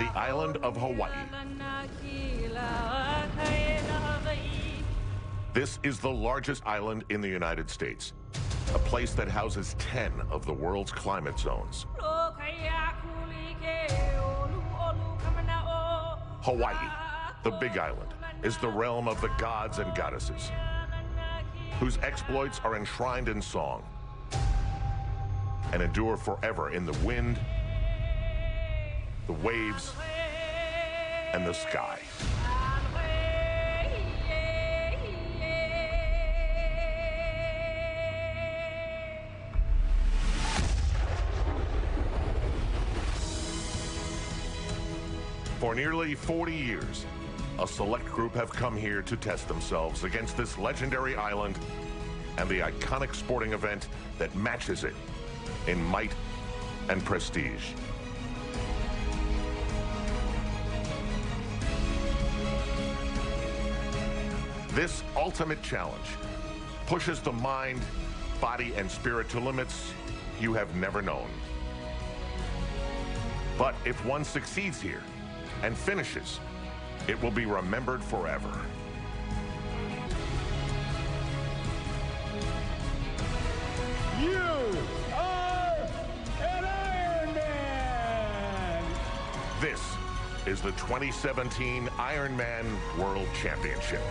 the island of Hawaii. This is the largest island in the United States, a place that houses 10 of the world's climate zones. Hawaii, the Big Island, is the realm of the gods and goddesses, whose exploits are enshrined in song and endure forever in the wind, the waves, and the sky. For nearly 40 years, a select group have come here to test themselves against this legendary island and the iconic sporting event that matches it in might and prestige. This ultimate challenge pushes the mind, body, and spirit to limits you have never known. But if one succeeds here and finishes, it will be remembered forever. You are an Ironman! This is the 2017 Ironman World Championship.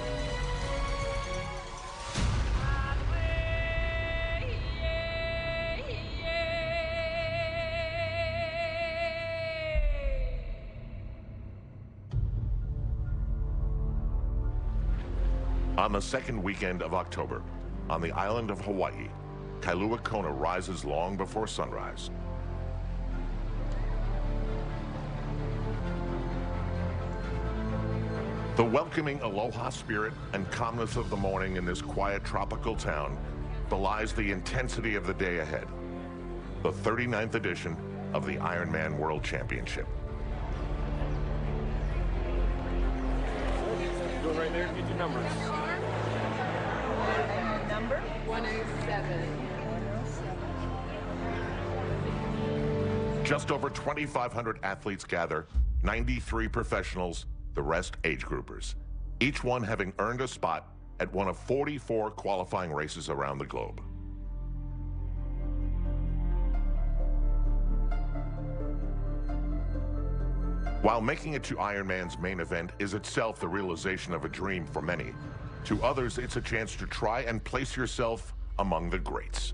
On the second weekend of October, on the island of Hawaii, Kailua Kona rises long before sunrise. The welcoming aloha spirit and calmness of the morning in this quiet tropical town belies the intensity of the day ahead, the 39th edition of the Ironman World Championship. Go right there, get your numbers. Number? 107. Just over 2,500 athletes gather, 93 professionals, the rest age groupers, each one having earned a spot at one of 44 qualifying races around the globe. While making it to Ironman's main event is itself the realization of a dream for many, to others it's a chance to try and place yourself among the greats.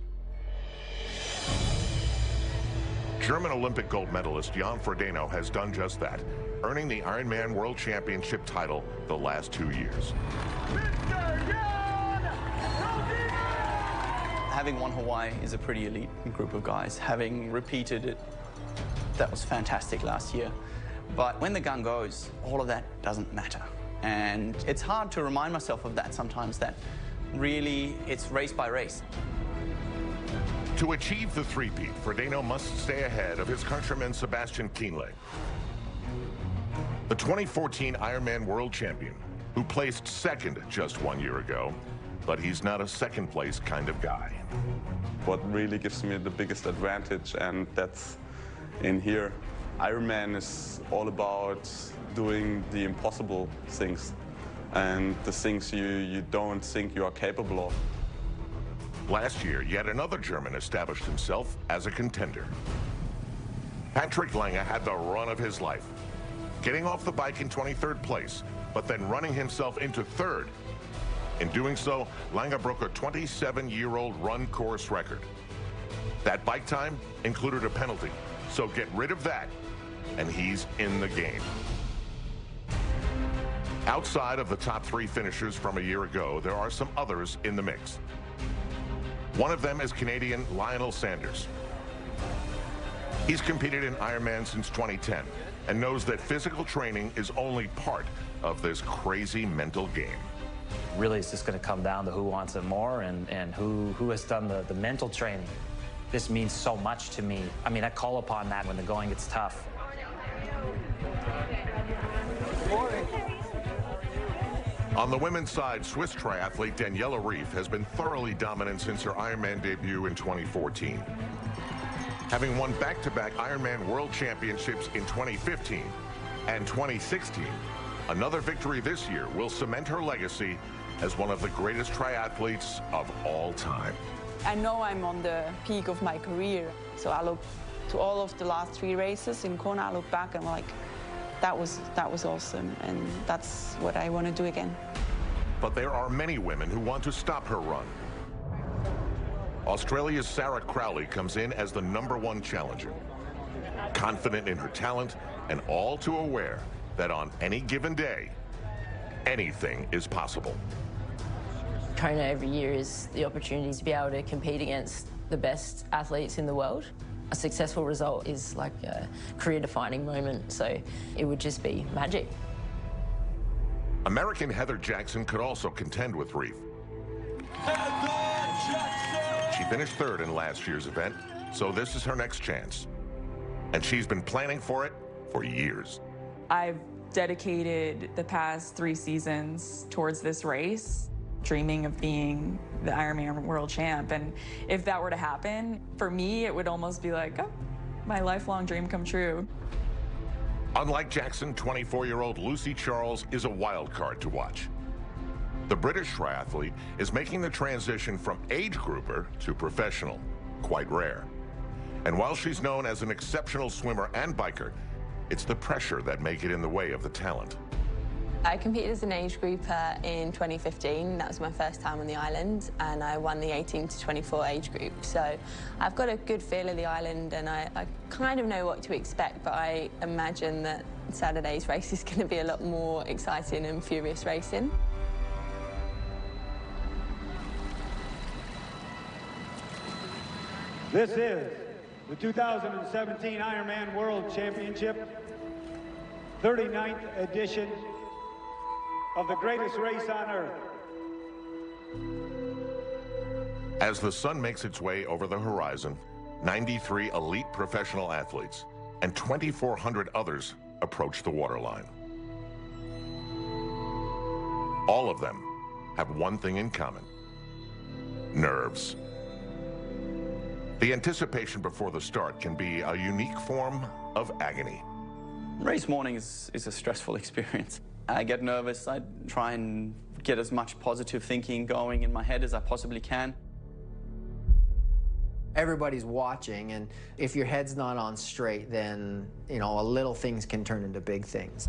German Olympic gold medalist Jan Frodeno has done just that, earning the Ironman World Championship title the last 2 years. Having won Hawaii is a pretty elite group of guys. Having repeated it, that was fantastic last year. But when the gun goes, all of that doesn't matter. And it's hard to remind myself of that sometimes, that really it's race by race. To achieve the three-peat, Frodeno must stay ahead of his countryman Sebastian Kienle, the 2014 Ironman World Champion, who placed second just 1 year ago, but he's not a second-place kind of guy. What really gives me the biggest advantage, and that's in here. Ironman is all about doing the impossible things and the things you don't think you are capable of. Last year, yet another German established himself as a contender. Patrick Lange had the run of his life, getting off the bike in 23rd place, but then running himself into third. In doing so, Lange broke a 27-year-old run course record. That bike time included a penalty, so get rid of that, and he's in the game. Outside of the top 3 finishers from a year ago, there are some others in the mix. One of them is Canadian Lionel Sanders. He's competed in Ironman since 2010 and knows that physical training is only part of this crazy mental game. Really, it's just going to come down to who wants it more and who has done the mental training. This means so much to me. I mean, I call upon that when the going gets tough. On the women's side, Swiss triathlete Daniela Rief has been thoroughly dominant since her Ironman debut in 2014. Having won back-to-back Ironman World Championships in 2015, And 2016, another victory this year will cement her legacy as one of the greatest triathletes of all time. I know I'm on the peak of my career, so I look to all of the last 3 races in Kona. I look back and I'm like, that was awesome, and that's what I want to do again. But there are many women who want to stop her run. Australia's Sarah Crowley comes in as the #1 challenger, confident in her talent and all too aware that on any given day, anything is possible. Kona every year is the opportunity to be able to compete against the best athletes in the world. A successful result is like a career-defining moment, so it would just be magic. American Heather Jackson could also contend with Reef. She finished 3rd in last year's event, so this is her next chance. And she's been planning for it for years. I've dedicated the past 3 seasons towards this race, dreaming of being the Ironman World Champ. And if that were to happen, for me, it would almost be like, oh, my lifelong dream come true. Unlike Jackson, 24-year-old Lucy Charles is a wild card to watch. The British triathlete is making the transition from age grouper to professional, quite rare. And while she's known as an exceptional swimmer and biker, it's the pressure that make it in the way of the talent. I competed as an age grouper in 2015. That was my first time on the island, and I won the 18 to 24 age group. So I've got a good feel of the island, and I kind of know what to expect, but I imagine that Saturday's race is going to be a lot more exciting and furious racing. This is the 2017 Ironman World Championship, 39th edition of the greatest race on earth. As the sun makes its way over the horizon, 93 elite professional athletes and 2,400 others approach the waterline. All of them have one thing in common: nerves. The anticipation before the start can be a unique form of agony. Race morning is a stressful experience. I get nervous. I try and get as much positive thinking going in my head as I possibly can. Everybody's watching, and if your head's not on straight, then, you know, little things can turn into big things.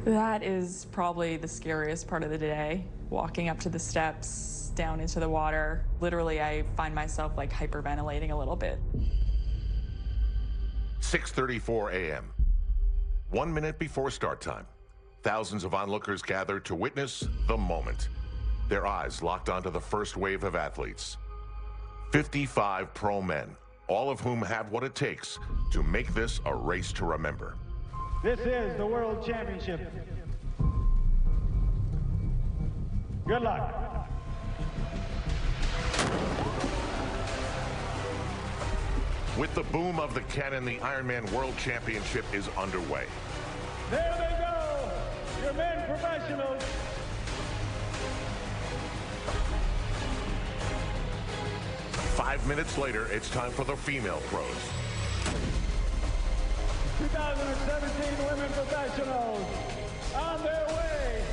That is probably the scariest part of the day, walking up to the steps, down into the water. Literally, I find myself like hyperventilating a little bit. 6:34 a.m. 1 minute before start time, thousands of onlookers gather to witness the moment. Their eyes locked onto the first wave of athletes. 55 pro men, all of whom have what it takes to make this a race to remember. This is the World Championship. Good luck. With the boom of the cannon, the Ironman World Championship is underway. There they go, your men professionals. Five minutes later, it's time for the female pros. 2017 women professionals on their way.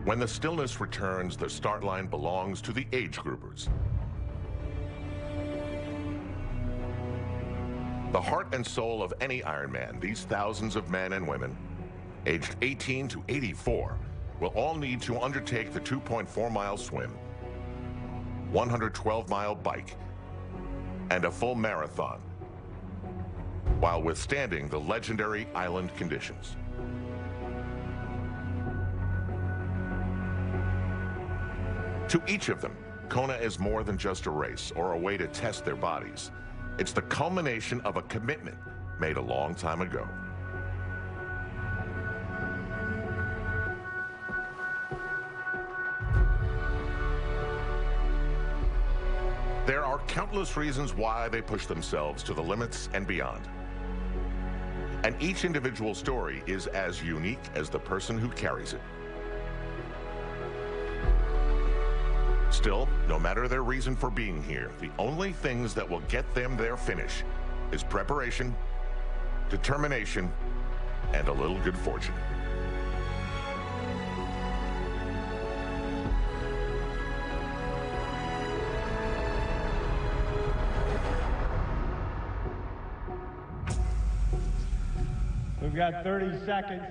When the stillness returns, the start line belongs to the age groupers. The heart and soul of any Ironman, these thousands of men and women, aged 18 to 84, will all need to undertake the 2.4-mile swim, 112-mile bike, and a full marathon, while withstanding the legendary island conditions. To each of them, Kona is more than just a race or a way to test their bodies. It's the culmination of a commitment made a long time ago. There are countless reasons why they push themselves to the limits and beyond. And each individual story is as unique as the person who carries it. Still, no matter their reason for being here, the only things that will get them their finish is preparation, determination, and a little good fortune. We've got 30 seconds.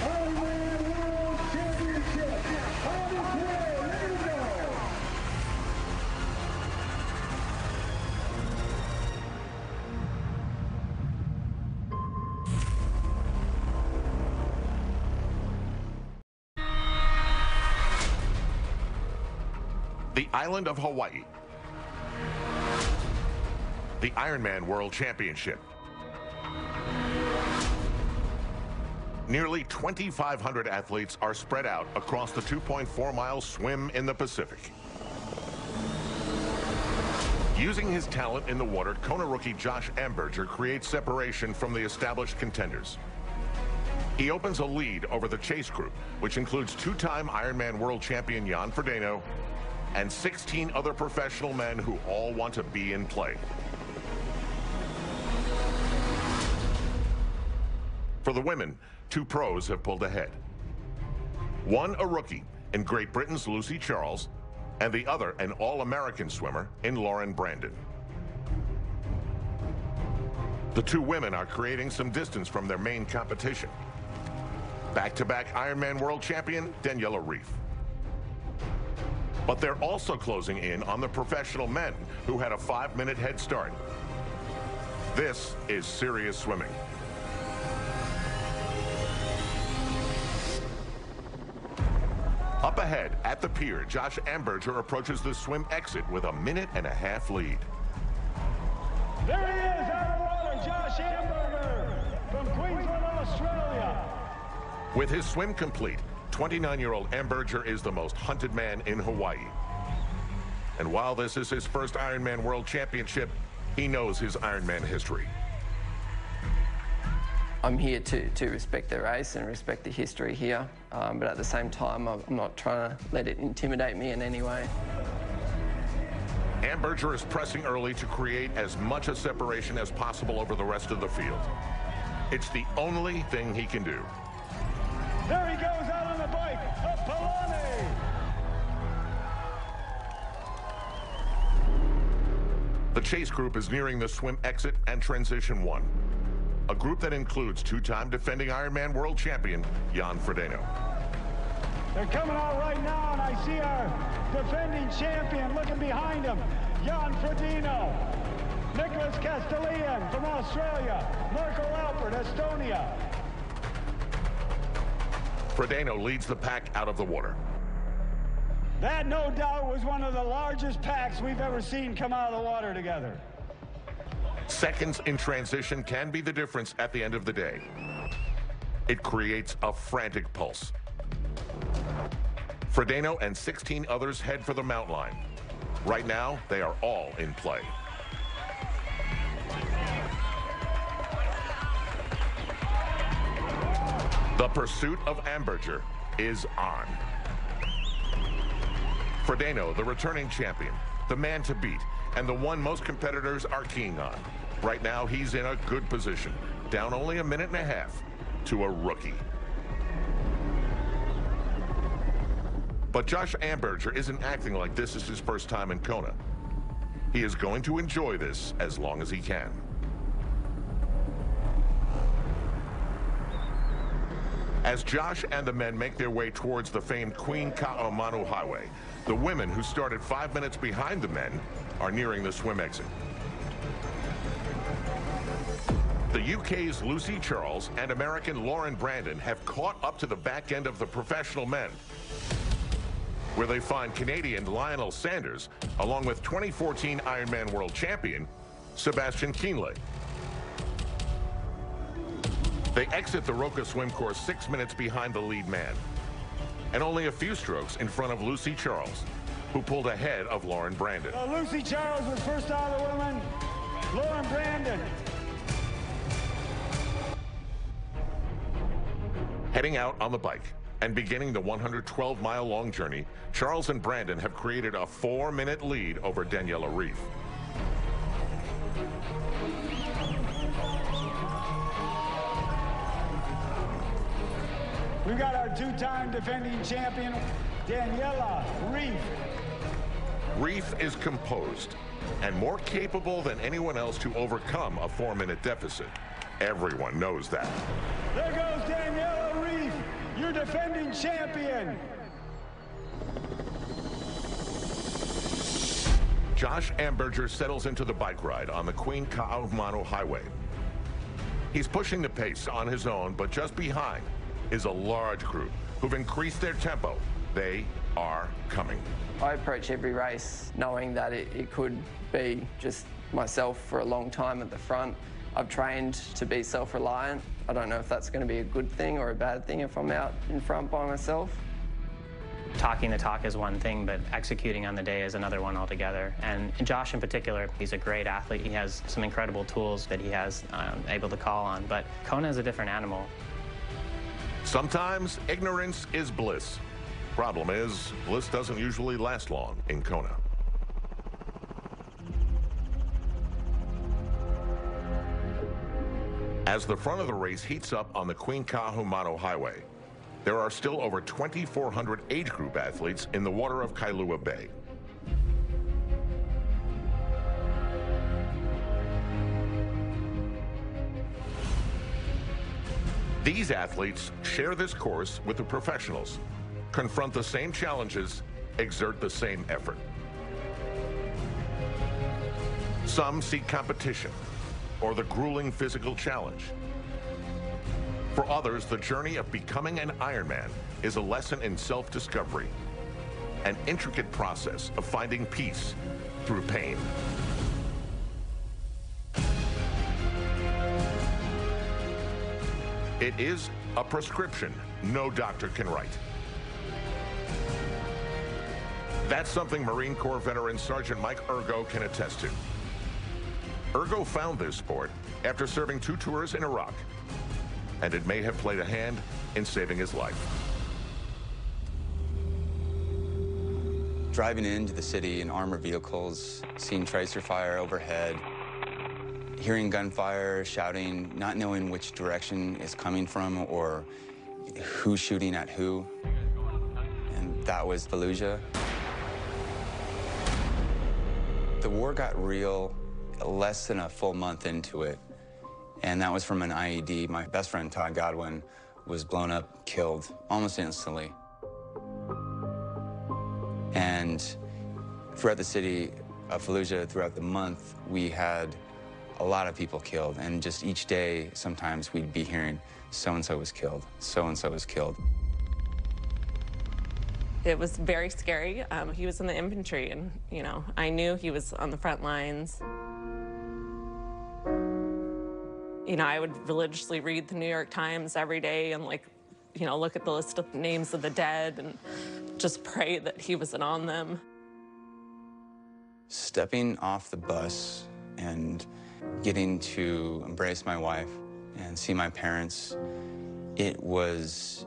Ironman World Championship on its way. There you go. The island of Hawaii. The Ironman World Championship. Nearly 2,500 athletes are spread out across the 2.4-mile swim in the Pacific. Using his talent in the water, Kona rookie Josh Amberger creates separation from the established contenders. He opens a lead over the chase group, which includes two-time Ironman World Champion Jan Frodeno and 16 other professional men who all want to be in play. For the women, two pros have pulled ahead. One a rookie in Great Britain's Lucy Charles, and the other an all-American swimmer in Lauren Brandon. The two women are creating some distance from their main competition. Back-to-back Ironman World Champion Daniela Ryf. But they're also closing in on the professional men who had a 5-minute head start. This is serious swimming. Up ahead at the pier, Josh Amberger approaches the swim exit with a 1.5-minute lead. There he is, out of the water, Josh Amberger from Queensland, Australia. With his swim complete, 29-year-old Amberger is the most hunted man in Hawaii. And while this is his first Ironman World Championship, he knows his Ironman history. I'm here to respect the race and respect the history here, but at the same time, I'm not trying to let it intimidate me in any way. Amberger is pressing early to create as much a separation as possible over the rest of the field. It's the only thing he can do. There he goes out on the bike, up Palani. The chase group is nearing the swim exit and transition 1. A group that includes two-time defending Ironman World Champion Jan Frodeno. They're coming out right now, and I see our defending champion looking behind him, Jan Frodeno. Nicholas Castellian from Australia, Marco Alpert, Estonia. Frodeno leads the pack out of the water. That, no doubt, was one of the largest packs we've ever seen come out of the water together. Seconds in transition can be the difference at the end of the day. It creates a frantic pulse. Frodeno and 16 others head for the mountain line. Right now, they are all in play. The pursuit of Amberger is on. Frodeno, the returning champion, the man to beat, and the one most competitors are keen on. Right now, he's in a good position, down only 1.5 minutes to a rookie. But Josh Amberger isn't acting like this is his first time in Kona. He is going to enjoy this as long as he can. As Josh and the men make their way towards the famed Queen Ka'aumanu Highway, the women who started 5 minutes behind the men are nearing the swim exit. The UK's Lucy Charles and American Lauren Brandon have caught up to the back end of the professional men. where they find Canadian Lionel Sanders, along with 2014 Ironman World Champion, Sebastian Kienle. They exit the Roca swim course 6 minutes behind the lead man, and only a few strokes in front of Lucy Charles, who pulled ahead of Lauren Brandon. Lucy Charles was first out of the women. Lauren Brandon. Heading out on the bike and beginning the 112-mile-long journey, Charles and Brandon have created a 4-minute lead over Daniela Reef. We got our two-time defending champion, Daniela Reef. Reef is composed and more capable than anyone else to overcome a 4-minute deficit. Everyone knows that. There goes Daniela Reef, your defending champion. Josh Amberger settles into the bike ride on the Queen Kahumanu Highway. He's pushing the pace on his own, but just behind is a large group who've increased their tempo. They are coming. I approach every race knowing that it could be just myself for a long time at the front. I've trained to be self-reliant. I don't know if that's going to be a good thing or a bad thing if I'm out in front by myself. Talking the talk is one thing, but executing on the day is another one altogether. And Josh in particular, he's a great athlete. He has some incredible tools that he has able to call on, but Kona is a different animal. Sometimes ignorance is bliss. Problem is, bliss doesn't usually last long in Kona. As the front of the race heats up on the Queen Kahumanu Highway, there are still over 2,400 age group athletes in the water of Kailua Bay. These athletes share this course with the professionals, confront the same challenges, exert the same effort. Some seek competition or the grueling physical challenge. For others, the journey of becoming an Ironman is a lesson in self-discovery, an intricate process of finding peace through pain. It is a prescription no doctor can write. That's something Marine Corps veteran Sergeant Mike Ergo can attest to. Ergo found this sport after serving 2 tours in Iraq, and it may have played a hand in saving his life. Driving into the city in armored vehicles, seeing tracer fire overhead, hearing gunfire, shouting, not knowing which direction is coming from or who's shooting at who. And that was Fallujah. The war got real less than a full month into it, and that was from an IED. My best friend, Todd Godwin, was blown up, killed almost instantly. And throughout the city of Fallujah, throughout the month, we had a lot of people killed, and just each day, sometimes we'd be hearing, so-and-so was killed, so-and-so was killed. It was very scary. He was in the infantry, and, I knew he was on the front lines. I would religiously read the New York Times every day and, look at the list of names of the dead and just pray that he wasn't on them. Stepping off the bus and getting to embrace my wife and see my parents, it was,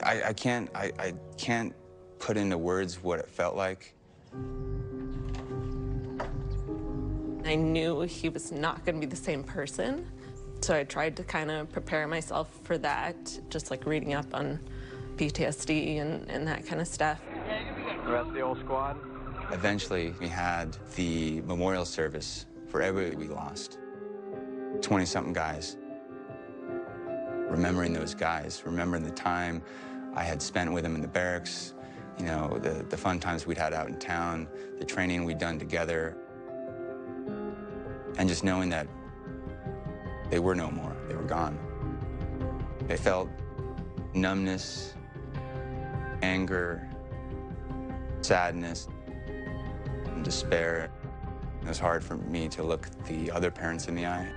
I can't put into words what it felt like. I knew he was not going to be the same person, so I tried to kind of prepare myself for that, just reading up on PTSD and that kind of stuff. The rest of the old squad. Eventually, we had the memorial service for everybody we lost. 20-something guys. Remembering those guys, remembering the time I had spent with them in the barracks, the fun times we'd had out in town, the training we'd done together, and just knowing that they were no more, they were gone. I felt numbness, anger, sadness and despair. It was hard for me to look the other parents in the eye,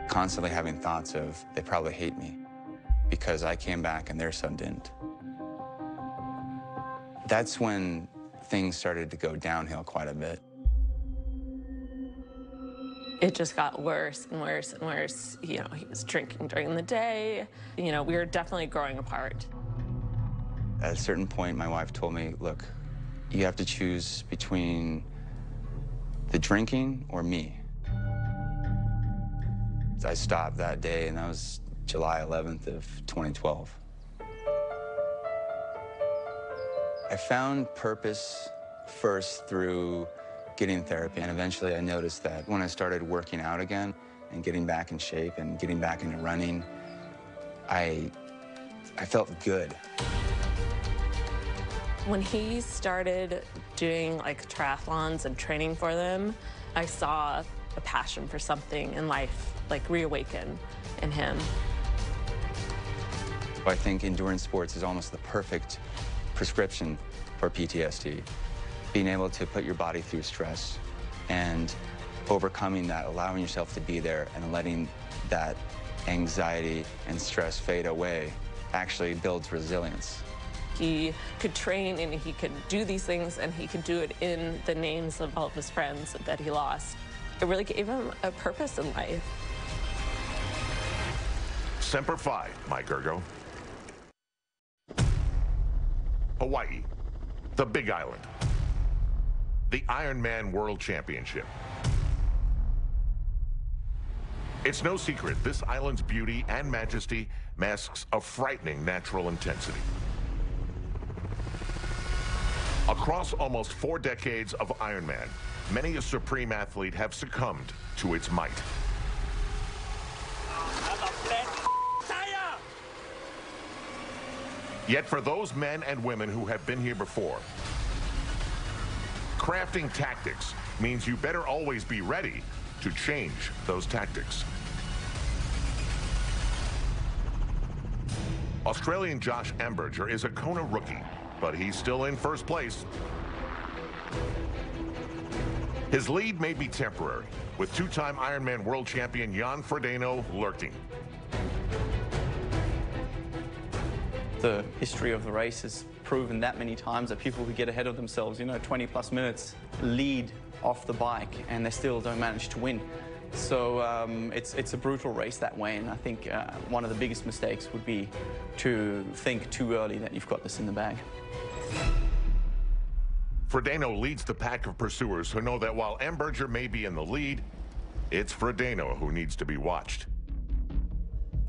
constantly having thoughts of they probably hate me because I came back and their son didn't. That's when things started to go downhill quite a bit. It just got worse and worse and worse. You know, he was drinking during the day. You know, we were definitely growing apart. At a certain point, my wife told me, look, you have to choose between the drinking or me. I stopped that day, and that was July 11th of 2012. I found purpose first through getting therapy, and eventually I noticed that when I started working out again and getting back in shape and getting back into running, I felt good. When he started doing like triathlons and training for them, I saw a passion for something in life like reawaken in him. I think endurance sports is almost the perfect prescription for PTSD. Being able to put your body through stress and overcoming that, allowing yourself to be there and letting that anxiety and stress fade away actually builds resilience. He could train and he could do these things and he could do it in the names of all of his friends that he lost. It really gave him a purpose in life. Semper Fi, Mike Ergo. Hawaii, the Big Island. The Ironman World Championship. It's no secret this island's beauty and majesty masks a frightening natural intensity. Across almost 4 decades of Ironman, many a supreme athlete have succumbed to its might. Yet for those men and women who have been here before, crafting tactics means you better always be ready to change those tactics. Australian Josh Amberger is a Kona rookie, but he's still in first place. His lead may be temporary, with 2-time Ironman world champion Jan Frodeno lurking. The history of the race has proven that many times that people who get ahead of themselves, 20+ minutes, lead off the bike, and they still don't manage to win. So it's a brutal race that way, and I think one of the biggest mistakes would be to think too early that you've got this in the bag. Frodeno leads the pack of pursuers who know that while Amberger may be in the lead, it's Frodeno who needs to be watched.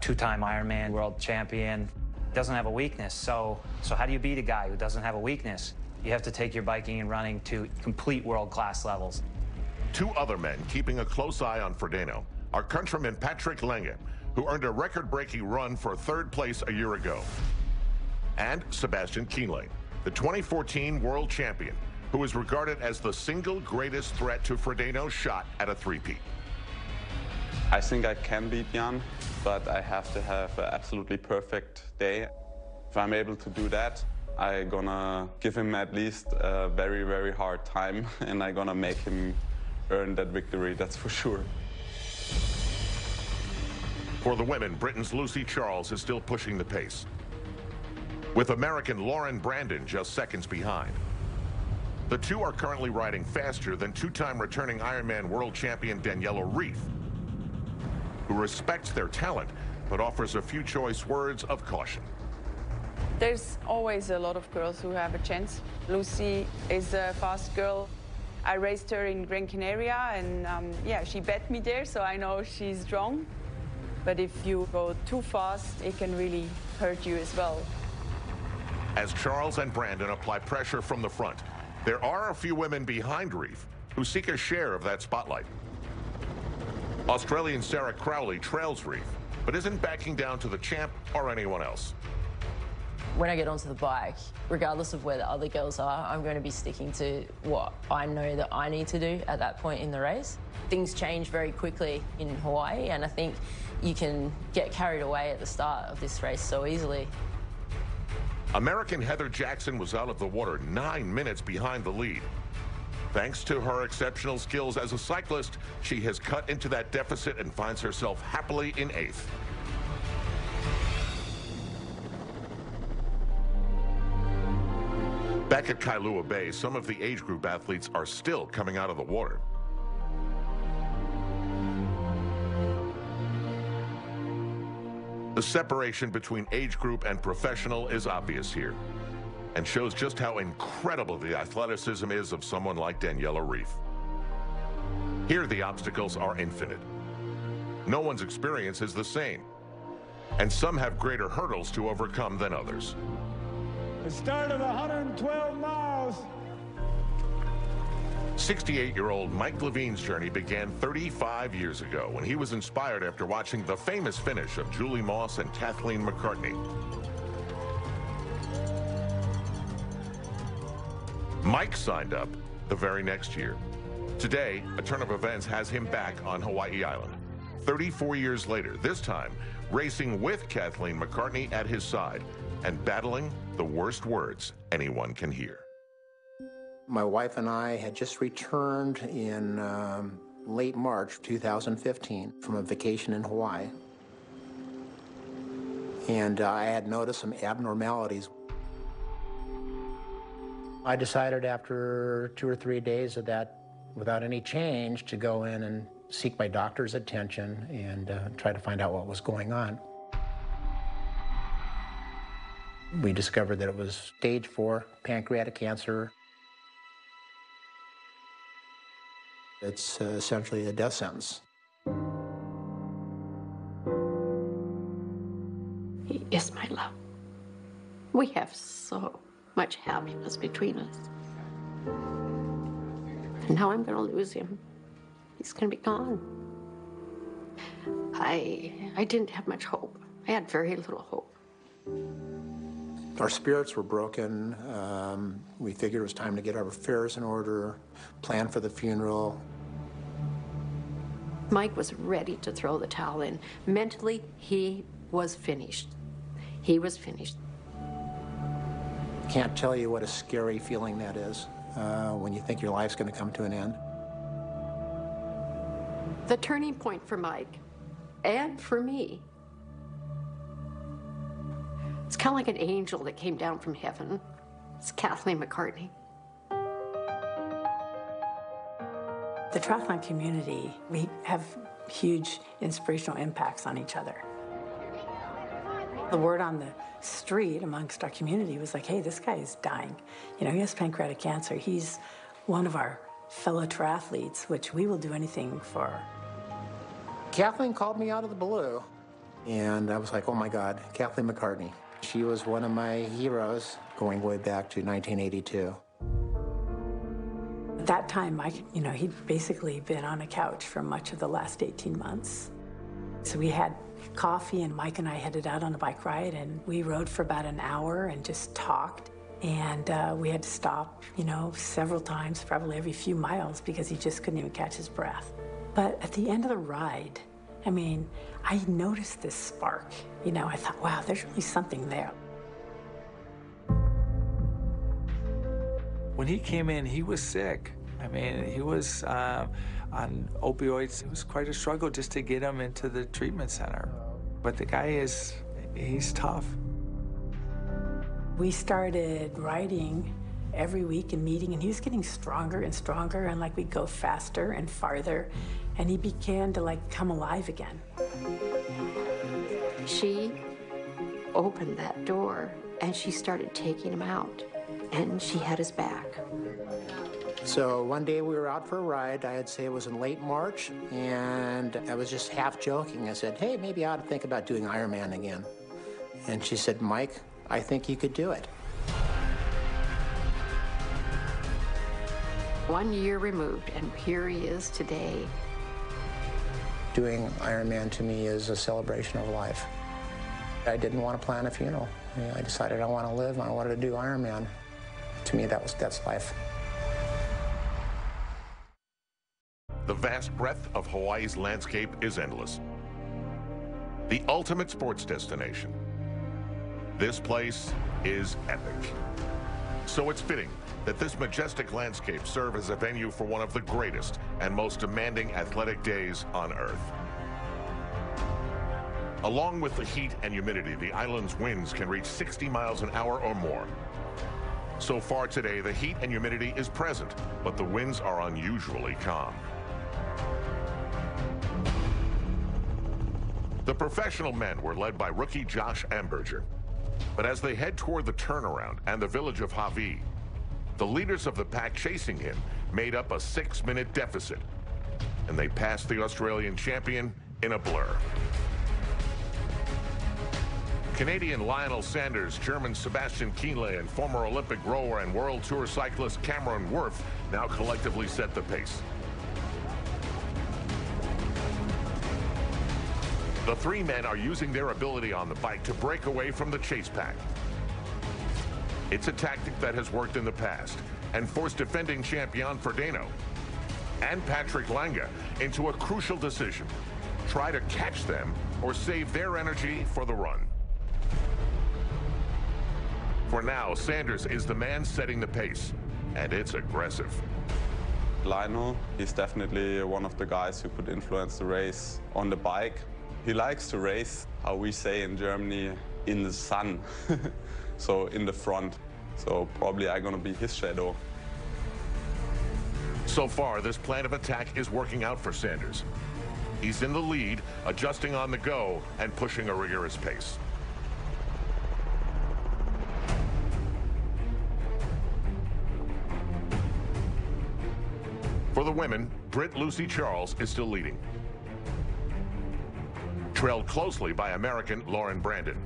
2-time Ironman world champion, doesn't have a weakness. So how do you beat a guy who doesn't have a weakness? You have to take your biking and running to complete world-class levels. 2 other men keeping a close eye on Frodeno are countryman Patrick Lange, who earned a record-breaking run for 3rd place a year ago, and Sebastian Kienle, the 2014 world champion, who is regarded as the single greatest threat to Frodeno's shot at a three-peat. I think I can beat Jan, but I have to have an absolutely perfect day. If I'm able to do that, I'm gonna give him at least a very, very hard time, and I'm gonna make him earn that victory, that's for sure. For the women, Britain's Lucy Charles is still pushing the pace, with American Lauren Brandon just seconds behind. The 2 are currently riding faster than 2-time returning Ironman world champion Daniela Ryf, who respects their talent, but offers a few choice words of caution. There's always a lot of girls who have a chance. Lucy is a fast girl. I raced her in Gran Canaria, and yeah, she bet me there, so I know she's strong. But if you go too fast, it can really hurt you as well. As Charles and Brandon apply pressure from the front, there are a few women behind Ryf who seek a share of that spotlight. Australian Sarah Crowley trails Ryf, but isn't backing down to the champ or anyone else. When I get onto the bike, regardless of where the other girls are, I'm going to be sticking to what I know that I need to do at that point in the race. Things change very quickly in Hawaii, and I think you can get carried away at the start of this race so easily. American Heather Jackson was out of the water 9 minutes behind the lead. Thanks to her exceptional skills as a cyclist, she has cut into that deficit and finds herself happily in 8th. Back at Kailua Bay, some of the age group athletes are still coming out of the water. The separation between age group and professional is obvious here, and shows just how incredible the athleticism is of someone like Daniela Reef. Here, the obstacles are infinite. No one's experience is the same, and some have greater hurdles to overcome than others. The start of 112 miles. 68-year-old Mike Levine's journey began 35 years ago when he was inspired after watching the famous finish of Julie Moss and Kathleen McCartney. Mike signed up the very next year. Today, a turn of events has him back on Hawaii Island. 34 years later, this time racing with Kathleen McCartney at his side and battling the worst words anyone can hear. My wife and I had just returned in late March 2015 from a vacation in Hawaii. And I had noticed some abnormalities. I decided after 2 or 3 days of that, without any change, to go in and seek my doctor's attention and try to find out what was going on. We discovered that it was stage 4 pancreatic cancer. It's essentially a death sentence. He is my love. We have so much happiness between us. And now I'm going to lose him. He's going to be gone. I didn't have much hope. I had very little hope. Our spirits were broken. We figured it was time to get our affairs in order, plan for the funeral. Mike was ready to throw the towel in. Mentally, he was finished. He was finished. Can't tell you what a scary feeling that is when you think your life's going to come to an end. The turning point for Mike and for me, it's kind of like an angel that came down from heaven. It's Kathleen McCartney. The triathlon community, we have huge inspirational impacts on each other. The word on the street amongst our community was like, hey, this guy is dying. You know, he has pancreatic cancer. He's one of our fellow triathletes, which we will do anything for. Kathleen called me out of the blue, and I was like, oh my God, Kathleen McCartney. She was one of my heroes going way back to 1982. At that time, Mike, you know, he'd basically been on a couch for much of the last 18 months. So we had coffee, and Mike and I headed out on a bike ride, and we rode for about an hour and just talked. And we had to stop, you know, several times, probably every few miles, because he just couldn't even catch his breath. But at the end of the ride, I mean, I noticed this spark. You know, I thought, wow, there's really something there. When he came in, he was sick. I mean, he was on opioids. It was quite a struggle just to get him into the treatment center. But the guy he's tough. We started riding every week and meeting, and he was getting stronger and stronger, and like we'd go faster and farther, and he began to like come alive again. She opened that door and she started taking him out, and she had his back. So one day we were out for a ride. I'd say it was in late March, and I was just half joking. I said, hey, maybe I ought to think about doing Ironman again. And she said, Mike, I think you could do it. 1 year removed, and here he is today. Doing Ironman to me is a celebration of life. I didn't want to plan a funeral. I decided I want to live, and I wanted to do Ironman. To me, that's life. The vast breadth of Hawaii's landscape is endless. The ultimate sports destination. This place is epic. So it's fitting that this majestic landscape serve as a venue for one of the greatest and most demanding athletic days on Earth. Along with the heat and humidity, the island's winds can reach 60 miles an hour or more. So far today, the heat and humidity is present, but the winds are unusually calm. The professional men were led by rookie Josh Amberger. But as they head toward the turnaround and the village of Hawaii, the leaders of the pack chasing him made up a 6-minute deficit, and they passed the Australian champion in a blur. Canadian Lionel Sanders, German Sebastian Kienle, and former Olympic rower and World Tour cyclist Cameron Wurf now collectively set the pace. The three men are using their ability on the bike to break away from the chase pack. It's a tactic that has worked in the past and forced defending champ Jan Frodeno and Patrick Lange into a crucial decision: try to catch them or save their energy for the run. For now, Sanders is the man setting the pace, and it's aggressive. Lionel, he's definitely one of the guys who could influence the race on the bike. He likes to race, how we say in Germany, in the sun, so in the front. So probably I'm gonna be his shadow. So far, this plan of attack is working out for Sanders. He's in the lead, adjusting on the go and pushing a rigorous pace. For the women, Brit Lucy Charles is still leading, trailed closely by American Lauren Brandon.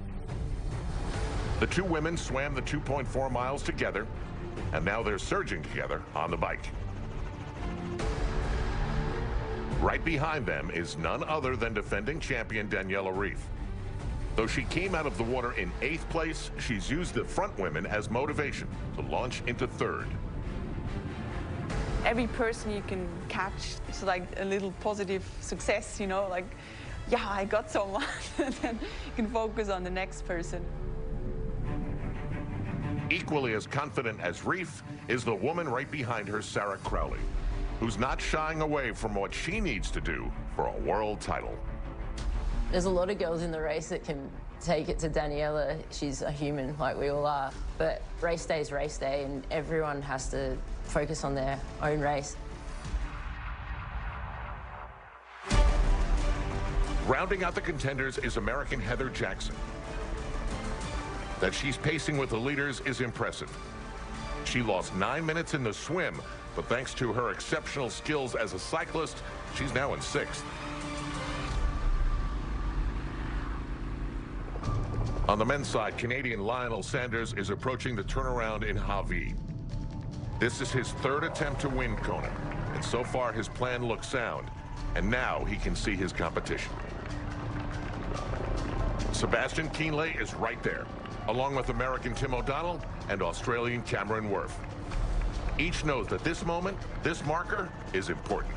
The two women swam the 2.4 miles together, and now they're surging together on the bike. Right behind them is none other than defending champion Daniela Ryf. Though she came out of the water in 8th place, she's used the front women as motivation to launch into 3rd. Every person you can catch, it's like a little positive success, you know, like, yeah, I got someone, and then you can focus on the next person. Equally as confident as Ryf is the woman right behind her, Sarah Crowley, who's not shying away from what she needs to do for a world title. There's a lot of girls in the race that can take it to Daniela. She's a human like we all are. But race day is race day, and everyone has to focus on their own race. Rounding out the contenders is American Heather Jackson. That she's pacing with the leaders is impressive. She lost 9 minutes in the swim, but thanks to her exceptional skills as a cyclist, she's now in 6th. On the men's side, Canadian Lionel Sanders is approaching the turnaround in Hawaii. This is his 3rd attempt to win Kona, and so far his plan looks sound, and now he can see his competition. Sebastian Kienle is right there, along with American Tim O'Donnell and Australian Cameron Wurf. Each knows that this moment, this marker, is important.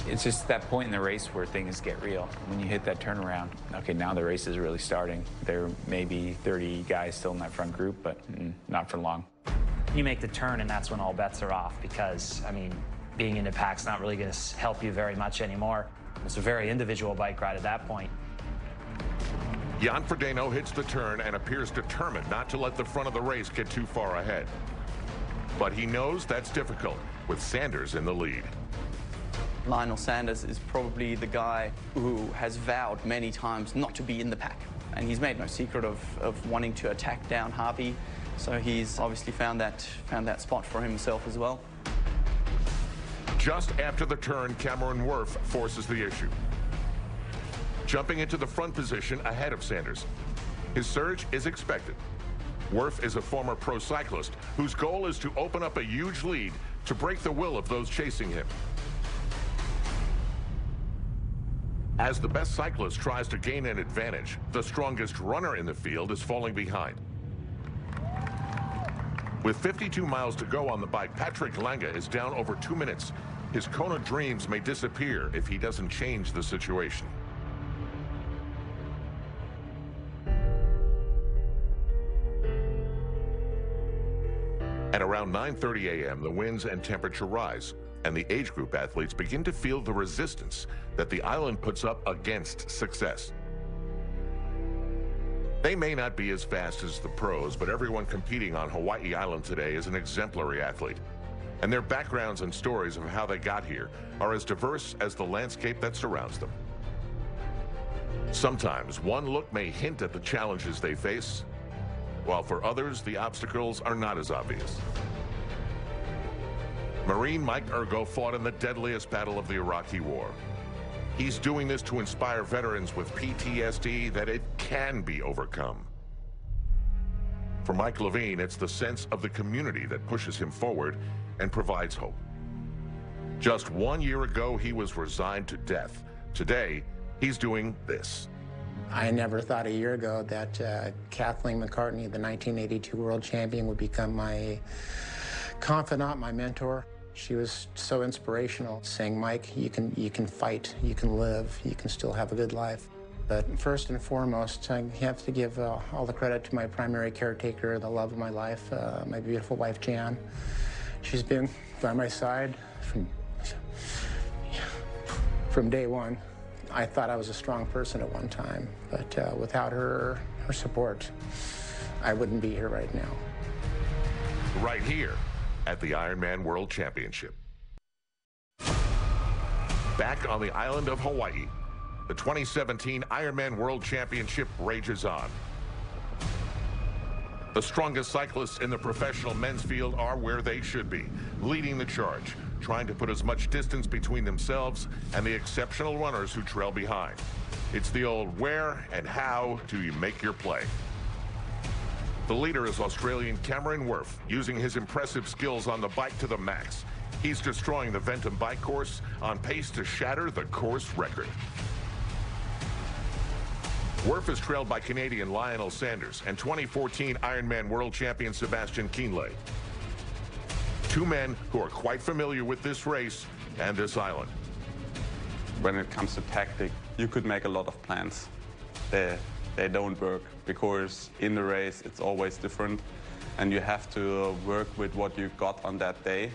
It's just that point in the race where things get real. When you hit that turnaround, okay, now the race is really starting. There may be 30 guys still in that front group, but not for long. You make the turn, and that's when all bets are off because, I mean, being in the pack's not really going to help you very much anymore. It's a very individual bike ride at that point. Jan Frodeno hits the turn and appears determined not to let the front of the race get too far ahead. But he knows that's difficult with Sanders in the lead. Lionel Sanders is probably the guy who has vowed many times not to be in the pack. And he's made no secret of wanting to attack down Harvey. So he's obviously found that spot for himself as well. Just after the turn, Cameron Wurf forces the issue, jumping into the front position ahead of Sanders. His surge is expected. Wurf is a former pro cyclist whose goal is to open up a huge lead to break the will of those chasing him. As the best cyclist tries to gain an advantage, the strongest runner in the field is falling behind. With 52 miles to go on the bike, Patrick Lange is down over 2 minutes. His Kona dreams may disappear if he doesn't change the situation. And around 9:30 a.m., the winds and temperature rise, and the age group athletes begin to feel the resistance that the island puts up against success. They may not be as fast as the pros, but everyone competing on Hawaii Island today is an exemplary athlete. And their backgrounds and stories of how they got here are as diverse as the landscape that surrounds them. Sometimes one look may hint at the challenges they face, while for others, the obstacles are not as obvious. Marine Mike Ergo fought in the deadliest battle of the Iraqi War. He's doing this to inspire veterans with PTSD that it can be overcome. For Mike Levine, it's the sense of the community that pushes him forward and provides hope. Just 1 year ago, he was resigned to death. Today, he's doing this. I never thought a year ago that Kathleen McCartney, the 1982 world champion, would become my confidant, my mentor. She was so inspirational, saying, Mike, you can fight, you can live, you can still have a good life. But first and foremost, I have to give all the credit to my primary caretaker, the love of my life, my beautiful wife, Jan. She's been by my side from day one. I thought I was a strong person at one time, but without her support, I wouldn't be here right now. Right here at the Ironman World Championship. Back on the island of Hawaii, the 2017 Ironman World Championship rages on. The strongest cyclists in the professional men's field are where they should be, leading the charge, trying to put as much distance between themselves and the exceptional runners who trail behind. It's the old where and how do you make your play. The leader is Australian Cameron Wurf, using his impressive skills on the bike to the max. He's destroying the Ventum bike course, on pace to shatter the course record. Wurf is trailed by Canadian Lionel Sanders and 2014 Ironman World Champion Sebastian Kienle. Two men who are quite familiar with this race and this island. When it comes to tactic, you could make a lot of plans. They don't work because in the race it's always different and you have to work with what you got on that day,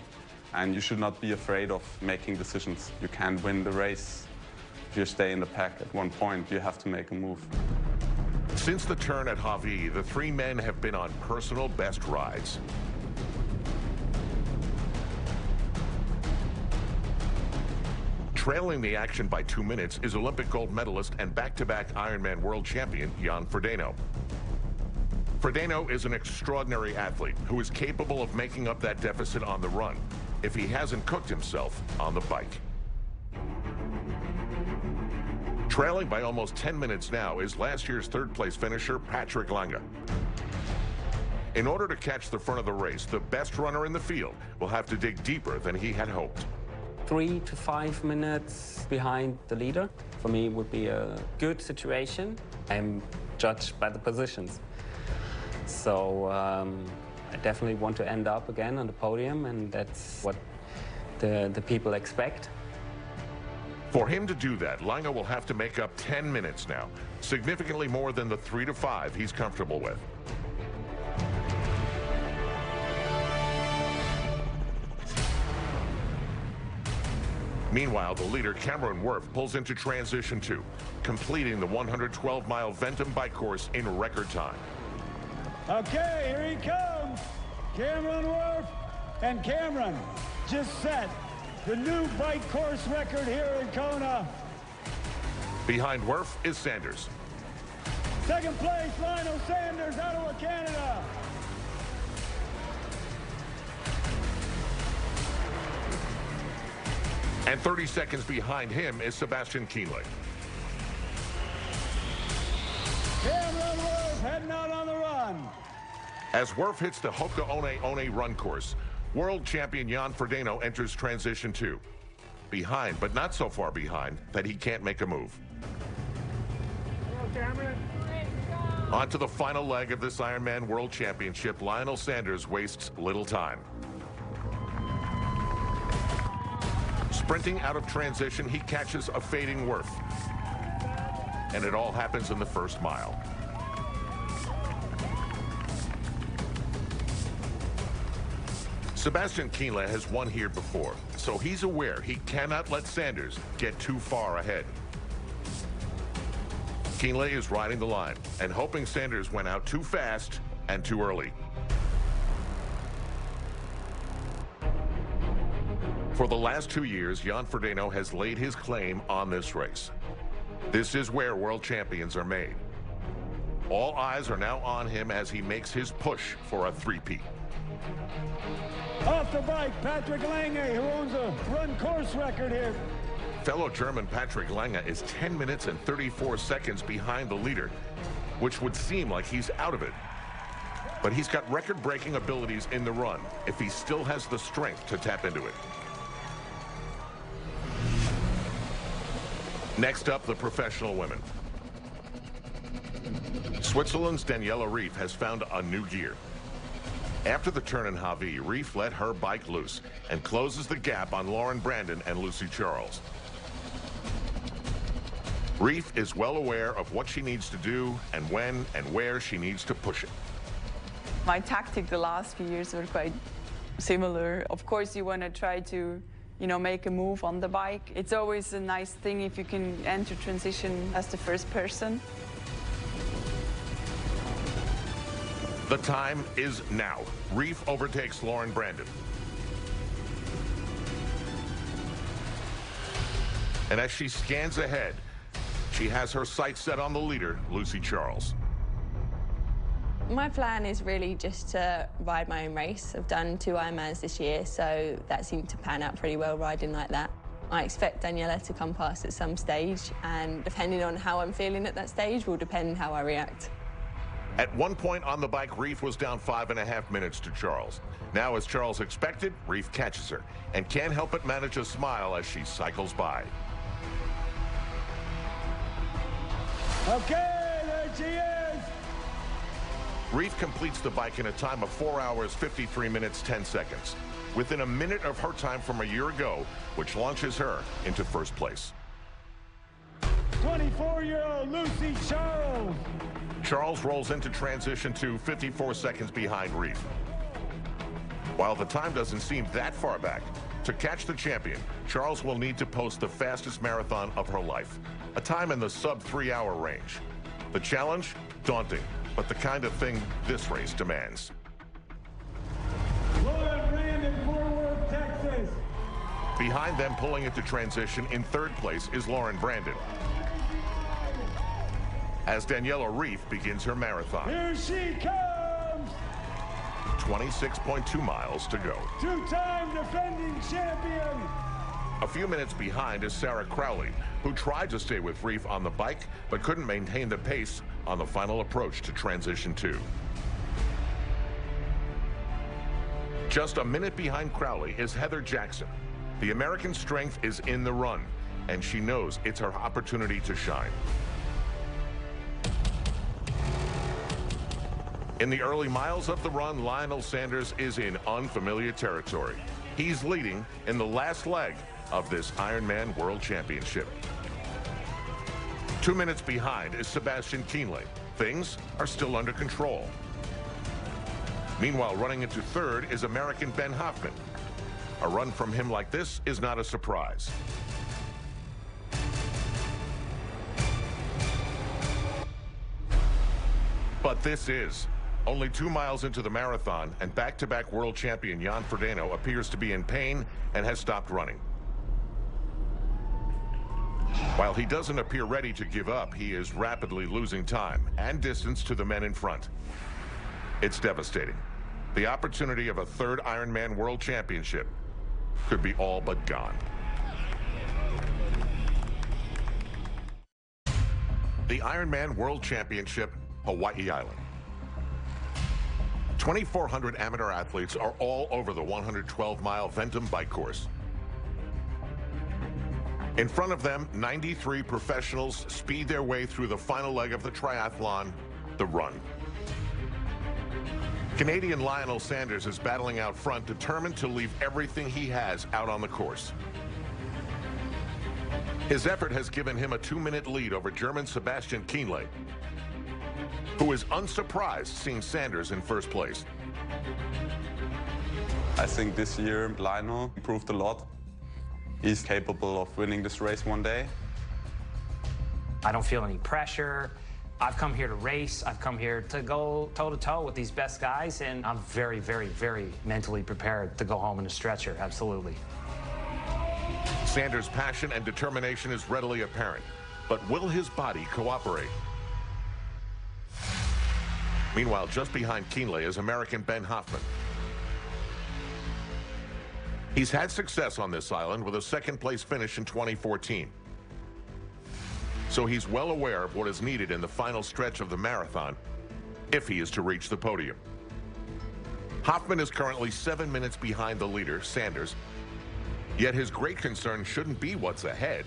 and you should not be afraid of making decisions. You can't win the race if you stay in the pack at one point. You have to make a move. Since the turn at Hawaii, the three men have been on personal best rides. Trailing the action by 2 minutes is Olympic gold medalist and back-to-back Ironman world champion Jan Frodeno. Frodeno is an extraordinary athlete who is capable of making up that deficit on the run if he hasn't cooked himself on the bike. Trailing by almost 10 minutes now is last year's third-place finisher Patrick Lange. In order to catch the front of the race, the best runner in the field will have to dig deeper than he had hoped. 3 to 5 minutes behind the leader, for me, would be a good situation. I'm judged by the positions. So I definitely want to end up again on the podium, and that's what the people expect. For him to do that, Lange will have to make up 10 minutes now, significantly more than the 3 to 5 he's comfortable with. Meanwhile, the leader, Cameron Wurf, pulls into transition 2, completing the 112-mile Ventum bike course in record time. Okay, here he comes, Cameron Wurf. And Cameron just set the new bike course record here in Kona. Behind Wurf is Sanders. Second place, Lionel Sanders, Ottawa, Canada. And 30 seconds behind him is Sebastian Kienle. Cameron Wurf heading out on the run. As Wurf hits the Hoka One run course, world champion Jan Frodeno enters transition 2. Behind, but not so far behind that he can't make a move. Hello, Cameron. On to the final leg of this Ironman World Championship, Lionel Sanders wastes little time. Sprinting out of transition, he catches a fading Wurf. And it all happens in the first mile. Sebastian Kienle has won here before, so he's aware he cannot let Sanders get too far ahead. Kienle is riding the line and hoping Sanders went out too fast and too early. For the last 2 years, Jan Frodeno has laid his claim on this race. This is where world champions are made. All eyes are now on him as he makes his push for a three-peat. Off the bike, Patrick Lange, who owns a run course record here. Fellow German Patrick Lange is 10 minutes and 34 seconds behind the leader, which would seem like he's out of it. But he's got record-breaking abilities in the run if he still has the strength to tap into it. Next up, the professional women. Switzerland's Daniela Ryf has found a new gear. After the turn in Hawaii, Ryf let her bike loose and closes the gap on Lauren Brandon and Lucy Charles. Ryf is well aware of what she needs to do and when and where she needs to push it. My tactic the last few years were quite similar. Of course, you want to try to, make a move on the bike. It's always a nice thing if you can enter transition as the first person. The time is now. Ryf overtakes Lauren Brandon. And as she scans ahead, she has her sights set on the leader, Lucy Charles. My plan is really just to ride my own race. I've done 2 Ironmans this year, so that seemed to pan out pretty well riding like that. I expect Daniela to come past at some stage, and depending on how I'm feeling at that stage will depend how I react. At one point on the bike, Ryf was down 5.5 minutes to Charles. Now, as Charles expected, Ryf catches her and can't help but manage a smile as she cycles by. Okay, there she is. Ryf completes the bike in a time of 4 hours, 53 minutes, 10 seconds. Within a minute of her time from a year ago, which launches her into first place. 24-year-old Lucy Charles. Charles rolls into transition 2, 54 seconds behind Ryf. While the time doesn't seem that far back, to catch the champion, Charles will need to post the fastest marathon of her life, a time in the sub-3-hour range. The challenge? Daunting, but the kind of thing this race demands. Lauren Brandon, Kona World, Texas. Behind them, pulling into transition in third place, is Lauren Brandon. As Daniela Ryf begins her marathon. Here she comes! 26.2 miles to go. 2-time defending champion! A few minutes behind is Sarah Crowley, who tried to stay with Ryf on the bike, but couldn't maintain the pace on the final approach to transition 2. Just a minute behind Crowley is Heather Jackson. The American strength is in the run, and she knows it's her opportunity to shine. In the early miles of the run, Lionel Sanders is in unfamiliar territory. He's leading in the last leg of this Ironman World Championship. 2 minutes behind is Sebastian Kienle. Things are still under control. Meanwhile, running into third is American Ben Hoffman. A run from him like this is not a surprise. But this is. Only 2 miles into the marathon, and back-to-back world champion Jan Frodeno appears to be in pain and has stopped running. While he doesn't appear ready to give up, he is rapidly losing time and distance to the men in front. It's devastating. The opportunity of a third Ironman World Championship could be all but gone. The Ironman World Championship, Hawaii Island. 2,400 amateur athletes are all over the 112-mile Ventum bike course. In front of them, 93 professionals speed their way through the final leg of the triathlon, the run. Canadian Lionel Sanders is battling out front, determined to leave everything he has out on the course. His effort has given him a 2-minute lead over German Sebastian Kienle. who is unsurprised seeing Sanders in first place. I think this year Lionel improved a lot. He's capable of winning this race one day. I don't feel any pressure. I've come here to race. I've come here to go toe-to-toe with these best guys, and I'm very, very, very mentally prepared to go home in a stretcher, absolutely. Sanders' passion and determination is readily apparent, but will his body cooperate? Meanwhile, just behind Kienle is American Ben Hoffman. He's had success on this island with a second-place finish in 2014. So he's well aware of what is needed in the final stretch of the marathon if he is to reach the podium. Hoffman is currently 7 minutes behind the leader, Sanders, yet his great concern shouldn't be what's ahead.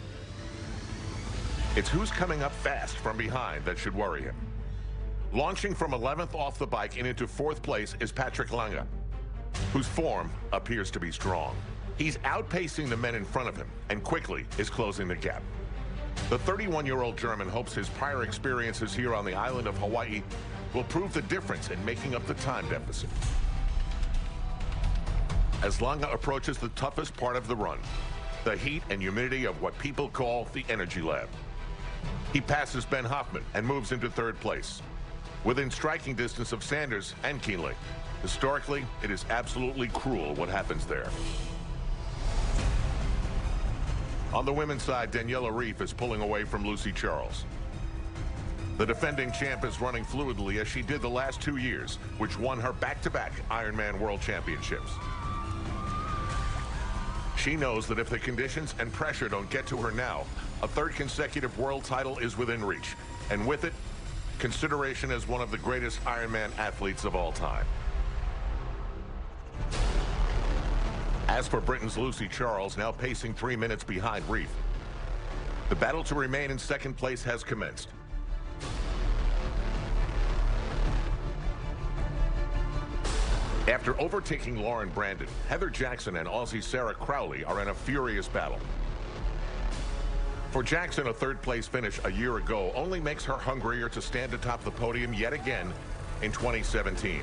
It's who's coming up fast from behind that should worry him. Launching from 11th off the bike and into 4th place is Patrick Lange, whose form appears to be strong. He's outpacing the men in front of him and quickly is closing the gap. The 31-year-old German hopes his prior experiences here on the island of Hawaii will prove the difference in making up the time deficit. As Lange approaches the toughest part of the run, the heat and humidity of what people call the energy lab, he passes Ben Hoffman and moves into 3rd place, within striking distance of Sanders and Kienle. Historically, it is absolutely cruel what happens there. On the women's side, Daniela Ryf is pulling away from Lucy Charles. The defending champ is running fluidly as she did the last 2 years, which won her back-to-back Ironman World Championships. She knows that if the conditions and pressure don't get to her now, a 3rd consecutive world title is within reach, and with it, consideration as one of the greatest Ironman athletes of all time. As for Britain's Lucy Charles, now pacing 3 minutes behind Ryf, the battle to remain in 2nd place has commenced. After overtaking Lauren Brandon, Heather Jackson and Aussie Sarah Crowley are in a furious battle. For Jackson, a 3rd place finish a year ago only makes her hungrier to stand atop the podium yet again in 2017.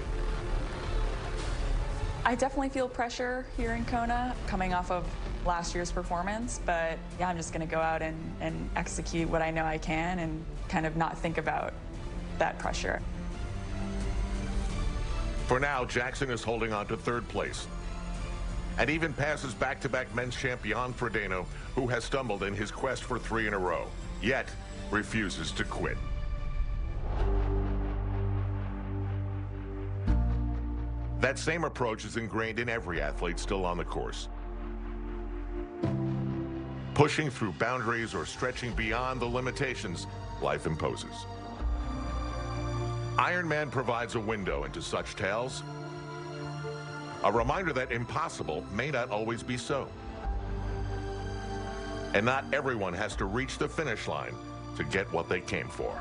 I definitely feel pressure here in Kona coming off of last year's performance, but yeah, I'm just gonna go out and execute what I know I can and kind of not think about that pressure. For now, Jackson is holding on to 3rd place and even passes back-to-back men's champ Jan Frodeno, who has stumbled in his quest for 3 in a row, yet refuses to quit. That same approach is ingrained in every athlete still on the course. Pushing through boundaries or stretching beyond the limitations life imposes. Ironman provides a window into such tales, a reminder that impossible may not always be so. And not everyone has to reach the finish line to get what they came for.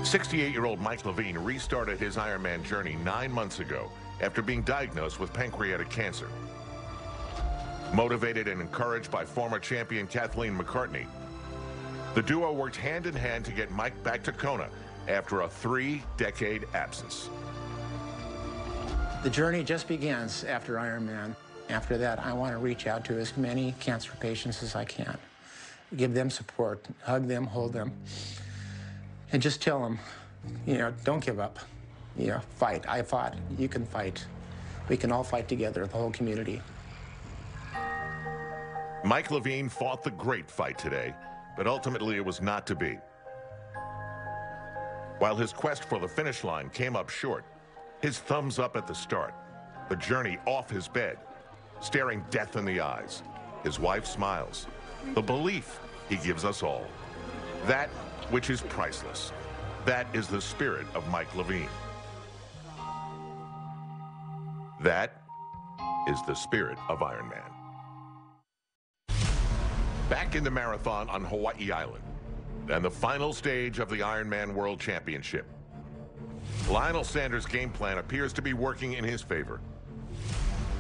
68-year-old Mike Levine restarted his Ironman journey 9 months ago after being diagnosed with pancreatic cancer. Motivated and encouraged by former champion Kathleen McCartney, the duo worked hand in hand to get Mike back to Kona after a 3-decade absence. The journey just begins after Ironman. After that, I want to reach out to as many cancer patients as I can. Give them support, hug them, hold them. And just tell them, don't give up. Fight. I fought. You can fight. We can all fight together, the whole community. Mike Levine fought the great fight today, but ultimately it was not to be. While his quest for the finish line came up short, his thumbs up at the start, the journey off his bed, staring death in the eyes, his wife smiles, the belief he gives us all. That which is priceless. That is the spirit of Mike Levine. That is the spirit of Ironman. Back in the marathon on Hawaii Island, and the final stage of the Ironman World Championship. Lionel Sanders' game plan appears to be working in his favor.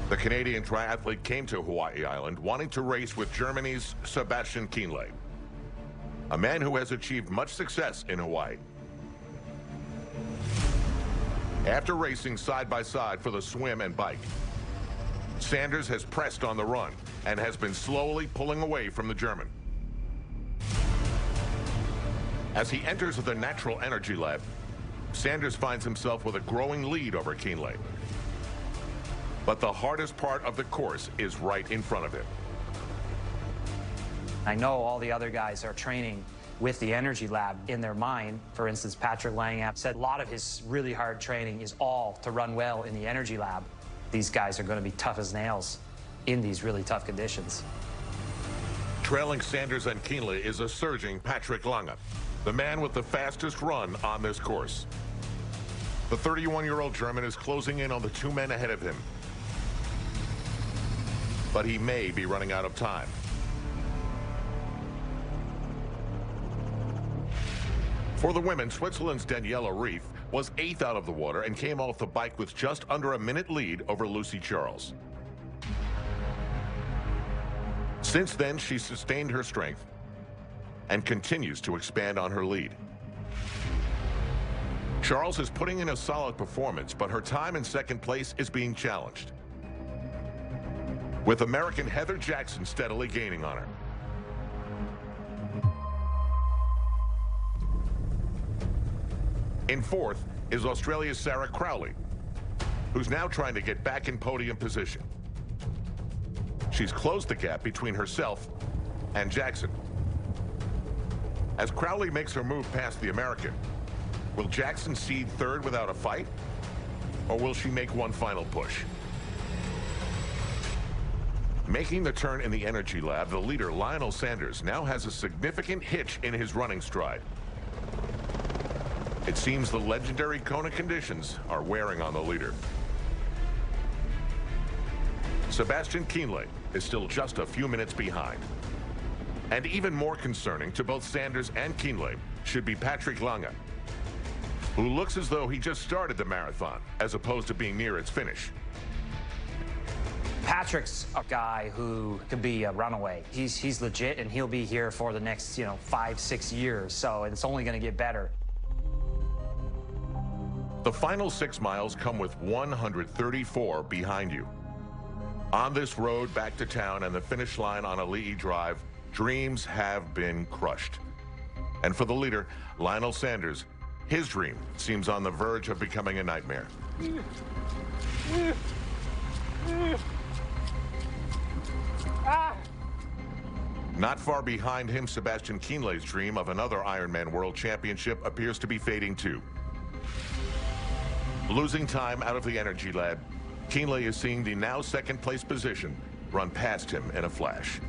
The Canadian triathlete came to Hawaii Island wanting to race with Germany's Sebastian Kienle. a man who has achieved much success in Hawaii. After racing side by side for the swim and bike, Sanders has pressed on the run and has been slowly pulling away from the German. As he enters the natural energy lab, Sanders finds himself with a growing lead over Kienle. But the hardest part of the course is right in front of him. I know all the other guys are training with the energy lab in their mind. For instance, Patrick Lange said a lot of his really hard training is all to run well in the energy lab. These guys are going to be tough as nails in these really tough conditions. Trailing Sanders and Kienle is a surging Patrick Lange, the man with the fastest run on this course. The 31-year-old German is closing in on the 2 men ahead of him. But he may be running out of time. For the women, Switzerland's Daniela Rief was 8th out of the water and came off the bike with just under a minute lead over Lucy Charles. Since then, she sustained her strength and continues to expand on her lead. Charles is putting in a solid performance, but her time in second place is being challenged, with American Heather Jackson steadily gaining on her. In 4th is Australia's Sarah Crowley, who's now trying to get back in podium position. She's closed the gap between herself and Jackson. As Crowley makes her move past the American, will Jackson seed 3rd without a fight, or will she make one final push? Making the turn in the energy lab, the leader, Lionel Sanders, now has a significant hitch in his running stride. It seems the legendary Kona conditions are wearing on the leader. Sebastian Kienle is still just a few minutes behind. And even more concerning to both Sanders and Kienle should be Patrick Lange, who looks as though he just started the marathon as opposed to being near its finish. Patrick's a guy who could be a runaway. He's legit, and he'll be here for the next, 5-6 years, so it's only going to get better. The final 6 miles come with 134 behind you. On this road back to town and the finish line on Ali'i Drive, dreams have been crushed. And for the leader, Lionel Sanders, his dream seems on the verge of becoming a nightmare. Not far behind him, Sebastian Kienle's dream of another Ironman World Championship appears to be fading too. Losing time out of the energy lab, Kienle is seeing the now second-place position run past him in a flash.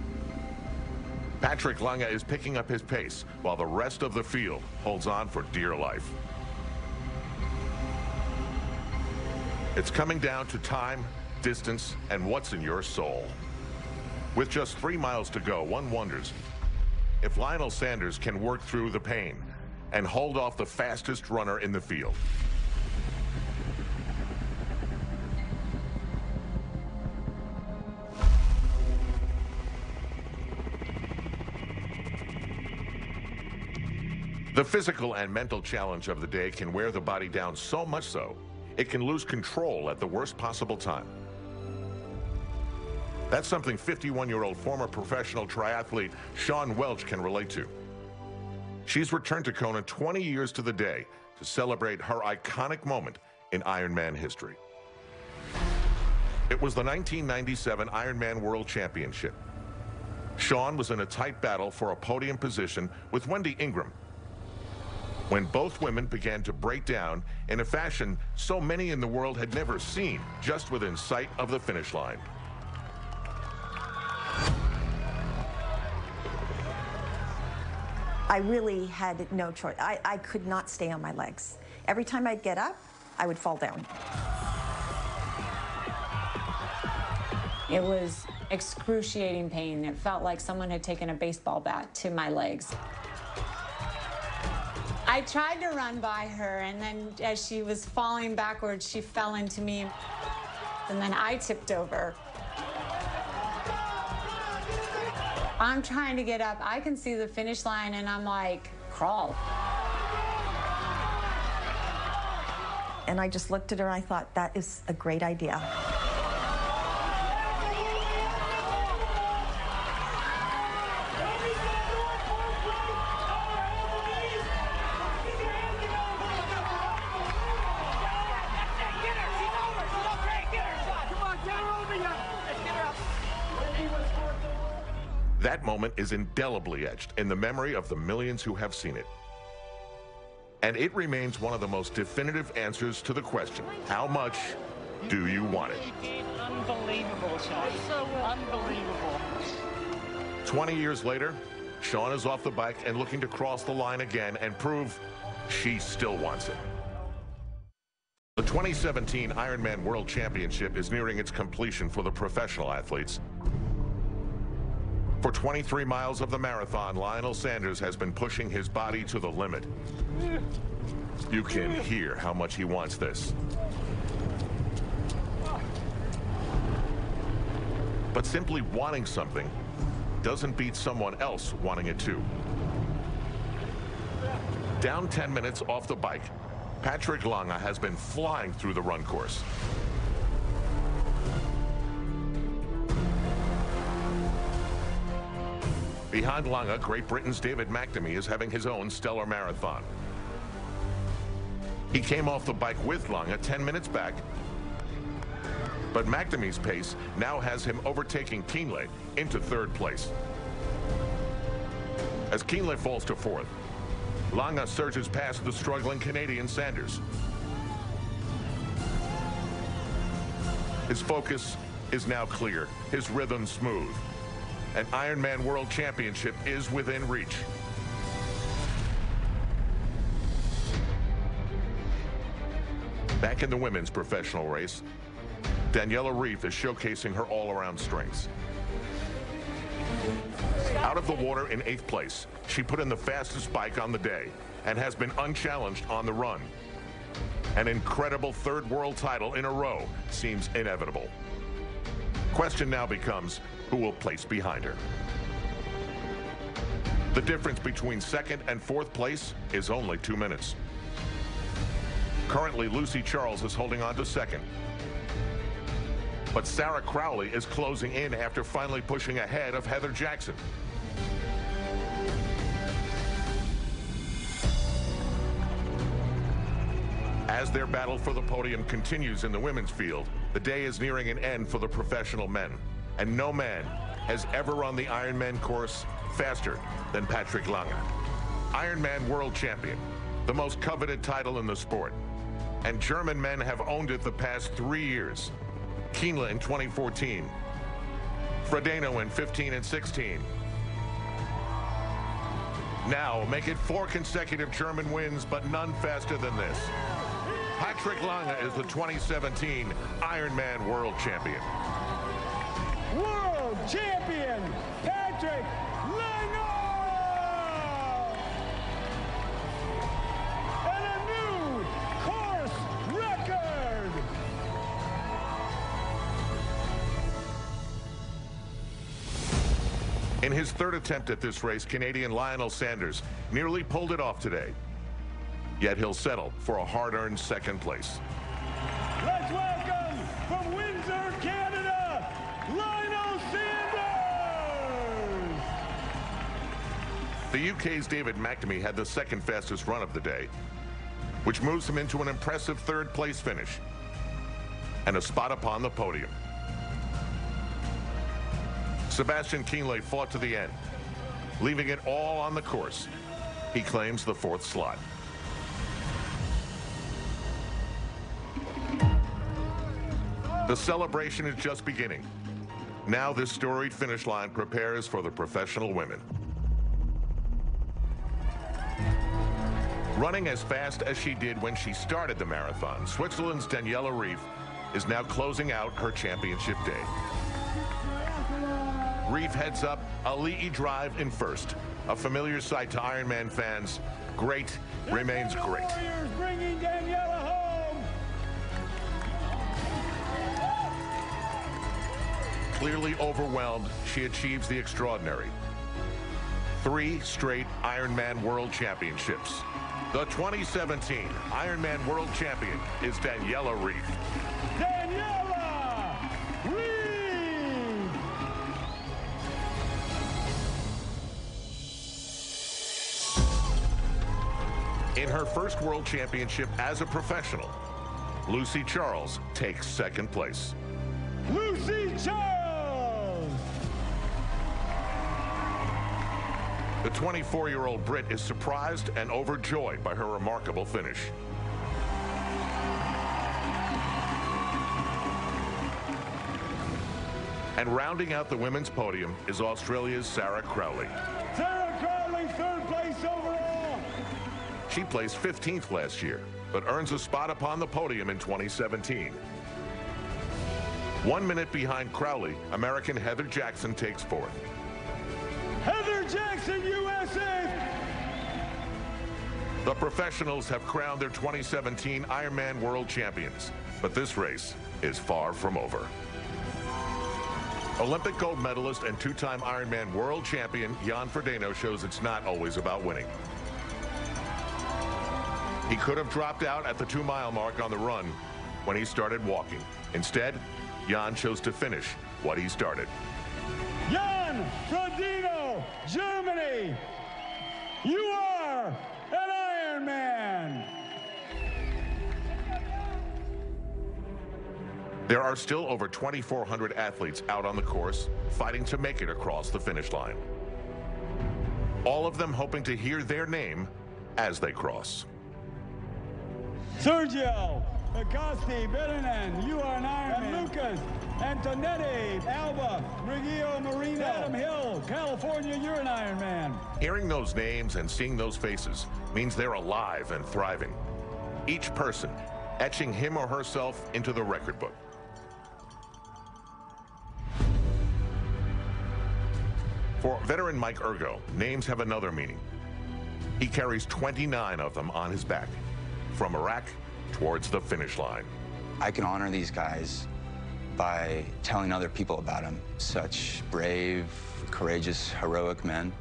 Patrick Lange is picking up his pace, while the rest of the field holds on for dear life. It's coming down to time, distance, and what's in your soul. With just 3 miles to go, one wonders if Lionel Sanders can work through the pain and hold off the fastest runner in the field. The physical and mental challenge of the day can wear the body down so much so, it can lose control at the worst possible time. That's something 51-year-old former professional triathlete Shawn Welch can relate to. She's returned to Kona 20 years to the day to celebrate her iconic moment in Ironman history. It was the 1997 Ironman World Championship. Shawn was in a tight battle for a podium position with Wendy Ingram, when both women began to break down in a fashion so many in the world had never seen, just within sight of the finish line. I really had no choice. I could not stay on my legs. Every time I'd get up, I would fall down. It was excruciating pain. It felt like someone had taken a baseball bat to my legs. I tried to run by her, and then as she was falling backwards, she fell into me, and then I tipped over. I'm trying to get up. I can see the finish line, and I'm like, crawl. And I just looked at her and I thought, that is a great idea. That moment is indelibly etched in the memory of the millions who have seen it. And it remains one of the most definitive answers to the question, how much do you want it? Unbelievable, Sean. So unbelievable. 20 years later, Sean is off the bike and looking to cross the line again and prove she still wants it. The 2017 Ironman World Championship is nearing its completion for the professional athletes. For 23 miles of the marathon, Lionel Sanders has been pushing his body to the limit. You can hear how much he wants this. But simply wanting something doesn't beat someone else wanting it too. Down 10 minutes off the bike, Patrick Lange has been flying through the run course. Behind Lange, Great Britain's David McNamee is having his own stellar marathon. He came off the bike with Lange 10 minutes back, but McNamee's pace now has him overtaking Kienle into third place. As Kienle falls to fourth, Lange surges past the struggling Canadian Sanders. His focus is now clear, his rhythm smooth. An Ironman World Championship is within reach. Back in the women's professional race, Daniela Ryf is showcasing her all-around strengths. Out of the water in 8th place, she put in the fastest bike on the day and has been unchallenged on the run. An incredible third world title in a row seems inevitable. Question now becomes, who will place behind her? The difference between 2nd and 4th place is only 2 minutes. Currently, Lucy Charles is holding on to 2nd. But Sarah Crowley is closing in after finally pushing ahead of Heather Jackson. As their battle for the podium continues in the women's field, the day is nearing an end for the professional men. And no man has ever run the Ironman course faster than Patrick Lange. Ironman World Champion, the most coveted title in the sport. And German men have owned it the past 3 years. Kienle in 2014, Frodeno in 15 and 16. Now make it 4 consecutive German wins, but none faster than this. Patrick Lange is the 2017 Ironman World Champion. World Champion, Patrick Lange! And a new course record! In his 3rd attempt at this race, Canadian Lionel Sanders nearly pulled it off today. Yet he'll settle for a hard-earned 2nd place. Let's welcome from Windsor, Canada, Lionel Sanders! The UK's David McNamee had the 2nd fastest run of the day, which moves him into an impressive 3rd place finish and a spot upon the podium. Sebastian Kienle fought to the end, leaving it all on the course. He claims the 4th slot. The celebration is just beginning. Now this storied finish line prepares for the professional women. Running as fast as she did when she started the marathon, Switzerland's Daniela Ryf is now closing out her championship day. Ryf heads up Ali'i Drive in 1st, a familiar sight to Ironman fans. Great remains great. Warriors bringing Daniela home! clearly overwhelmed, she achieves the extraordinary. 3 straight Ironman World Championships. The 2017 Ironman World Champion is Daniela Reed. Daniela Reed! In her first World Championship as a professional, Lucy Charles takes second place. Lucy Charles! The 24-year-old Brit is surprised and overjoyed by her remarkable finish. And rounding out the women's podium is Australia's Sarah Crowley. Sarah Crowley, third place overall. She placed 15th last year, but earns a spot upon the podium in 2017. 1 minute behind Crowley, American Heather Jackson takes fourth. Heather Jackson, USA! The professionals have crowned their 2017 Ironman World Champions, but this race is far from over. Olympic gold medalist and 2-time Ironman World Champion Jan Frodeno shows it's not always about winning. He could have dropped out at the 2-mile mark on the run when he started walking. Instead, Jan chose to finish what he started. Jan Frodeno, Germany, you are an Ironman. There are still over 2,400 athletes out on the course, fighting to make it across the finish line. All of them hoping to hear their name as they cross. Sergio Acosti, Beranen, you are an Ironman. And Lucas Antonetti, Alba, Reggio Marino, Adam Hill, California, you're an Ironman. Hearing those names and seeing those faces means they're alive and thriving. Each person etching him or herself into the record book. For veteran Mike Ergo, names have another meaning. He carries 29 of them on his back, from Iraq towards the finish line. I can honor these guys by telling other people about them. Such brave, courageous, heroic men.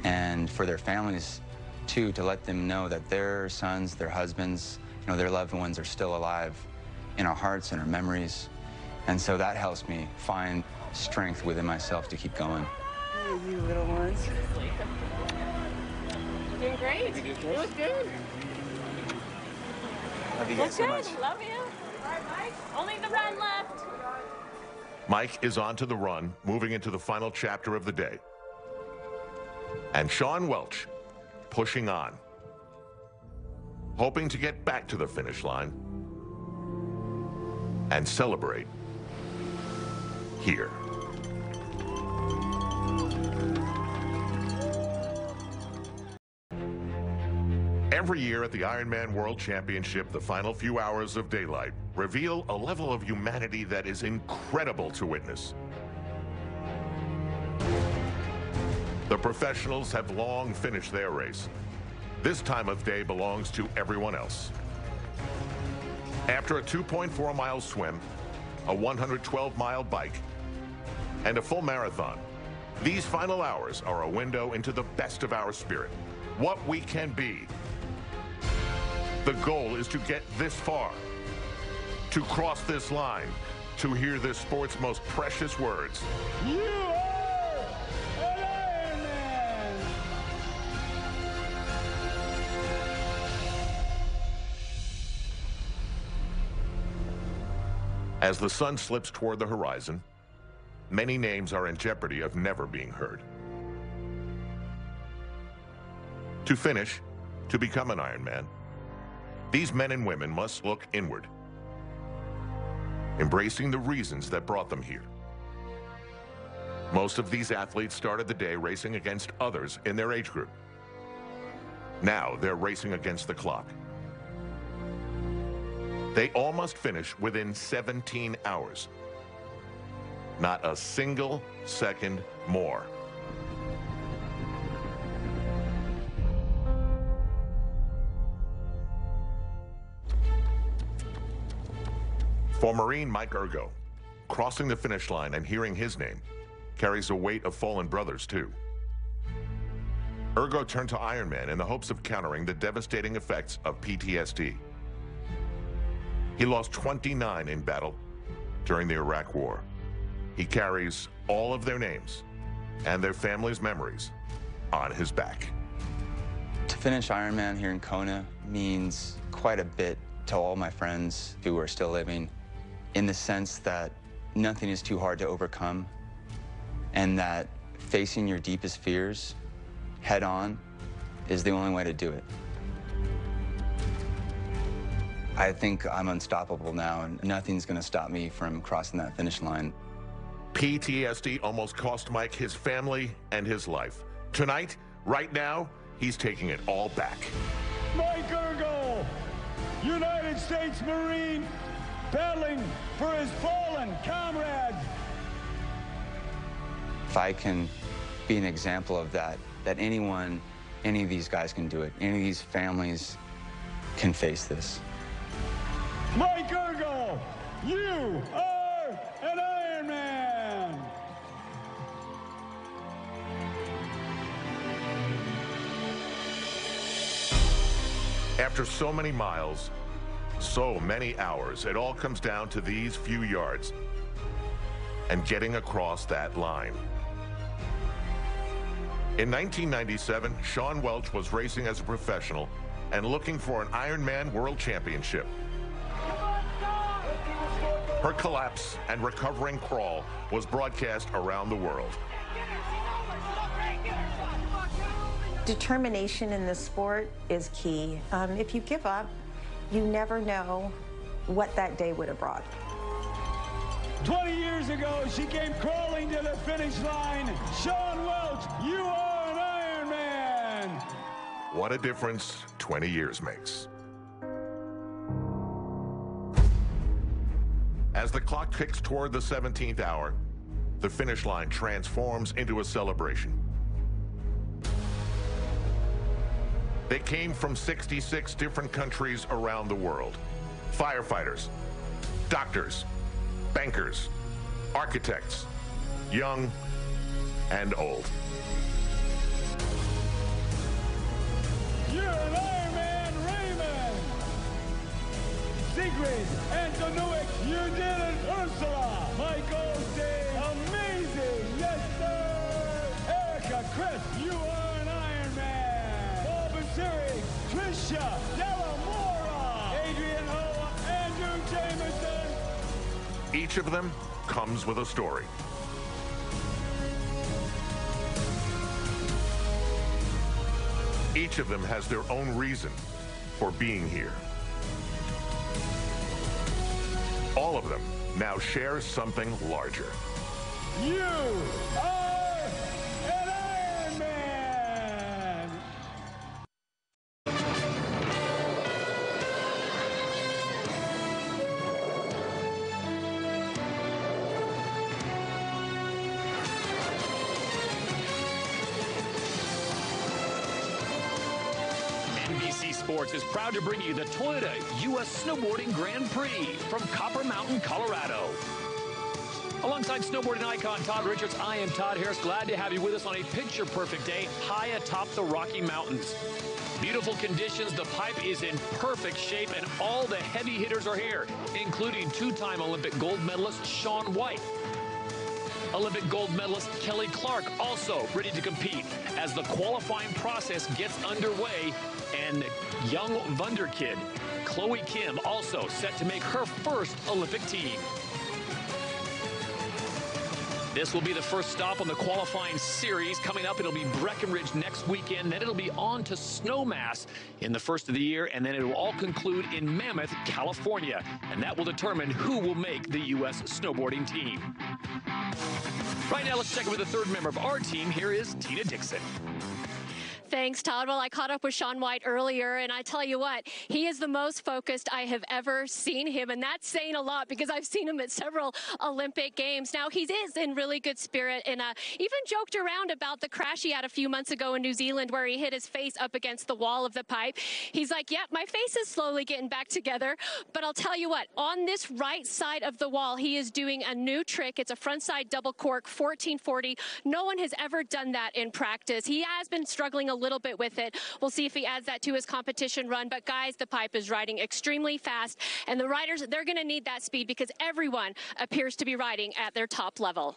And for their families, too, to let them know that their sons, their husbands, their loved ones are still alive in our hearts and our memories. And so that helps me find strength within myself to keep going. Hey, you little ones. Doing great. You look good. Love you guys so much. Love you. All right, Mike. Only the run left. Mike is on to the run, moving into the final chapter of the day. And Sean Welch, pushing on, hoping to get back to the finish line and celebrate here. Every year at the Ironman World Championship, the final few hours of daylight reveal a level of humanity that is incredible to witness. The professionals have long finished their race. This time of day belongs to everyone else. After a 2.4-mile swim, a 112-mile bike, and a full marathon, these final hours are a window into the best of our spirit, what we can be. The goal is to get this far, to cross this line, to hear this sport's most precious words. You are an Ironman! As the sun slips toward the horizon, many names are in jeopardy of never being heard. To finish, to become an Ironman, these men and women must look inward, embracing the reasons that brought them here. Most of these athletes started the day racing against others in their age group. Now they're racing against the clock. They all must finish within 17 hours. Not a single second more. For Marine Mike Ergo, crossing the finish line and hearing his name carries a weight of fallen brothers, too. Ergo turned to Ironman in the hopes of countering the devastating effects of PTSD. He lost 29 in battle during the Iraq War. He carries all of their names and their families' memories on his back. To finish Ironman here in Kona means quite a bit to all my friends who are still living, in the sense that nothing is too hard to overcome, and that facing your deepest fears head on is the only way to do it. I think I'm unstoppable now, and nothing's gonna stop me from crossing that finish line. PTSD almost cost Mike his family and his life. Tonight, right now, he's taking it all back. Mike Ergo, United States Marine, battling for his fallen comrades. If I can be an example of that, that anyone, any of these guys can do it. Any of these families can face this. Mike Ergo, you are an Ironman. After so many miles, so many hours, it all comes down to these few yards and getting across that line. In 1997, Shawn Welch was racing as a professional and looking for an Ironman World Championship. Her collapse and recovering crawl was broadcast around the world. Determination in this sport is key. If you give up, you never know what that day would have brought. 20 years ago, she came crawling to the finish line. Shawn Welch, you are an Ironman. What a difference 20 years makes. As the clock ticks toward the 17th hour, the finish line transforms into a celebration. They came from 66 different countries around the world. Firefighters, doctors, bankers, architects, young and old. You're an Ironman, Raymond. Sigrid Antonuik, you did it. Ursula, Michael Day, amazing, yes sir. Erica, Chris, you are an Ironman. Paul Basiri, Tricia, Delamora, Adrian Ho, Andrew Jameson. Each of them comes with a story. Each of them has their own reason for being here. All of them now share something larger. You are an Ironman. NBC Sports is proud to bring you the Toyota U.S. Snowboarding Grand Prix from Copper Mountain, Colorado. Alongside snowboarding icon Todd Richards, I am Todd Harris. Glad to have you with us on a picture-perfect day high atop the Rocky Mountains. Beautiful conditions, the pipe is in perfect shape, and all the heavy hitters are here, including two-time Olympic gold medalist Shaun White. Olympic gold medalist Kelly Clark also ready to compete as the qualifying process gets underway, and young wunderkid Chloe Kim also set to make her first Olympic team. This will be the first stop on the qualifying series. Coming up, it'll be Breckenridge next weekend. Then it'll be on to Snowmass in the first of the year, and then it will all conclude in Mammoth, California. And that will determine who will make the U.S. snowboarding team. Right now, let's check in with the third member of our team. Here is Tina Dixon. Thanks, Todd. Well, I caught up with Shaun White earlier, and I tell you what, he is the most focused I have ever seen him, and that's saying a lot because I've seen him at several Olympic Games. Now, he is in really good spirit, and even joked around about the crash he had a few months ago in New Zealand where he hit his face up against the wall of the pipe. He's like, yep, my face is slowly getting back together, but I'll tell you what, on this right side of the wall, he is doing a new trick. It's a frontside double cork, 1440. No one has ever done that in practice. He has been struggling a little bit with it. We'll see if he adds that to his competition run. But guys, the pipe is riding extremely fast, and the riders, they're going to need that speed because everyone appears to be riding at their top level.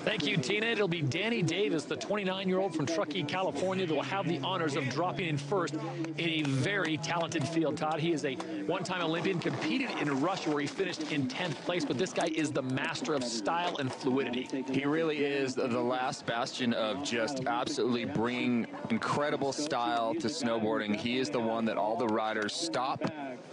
Thank you, Tina. It'll be Danny Davis, the 29-year-old from Truckee, California, that will have the honors of dropping in first in a very talented field, Todd. He is a one-time Olympian, competed in Russia where he finished in 10th place, but this guy is the master of style and fluidity. He really is the last bastion of just absolutely bringing incredible style to snowboarding. He is the one that all the riders stop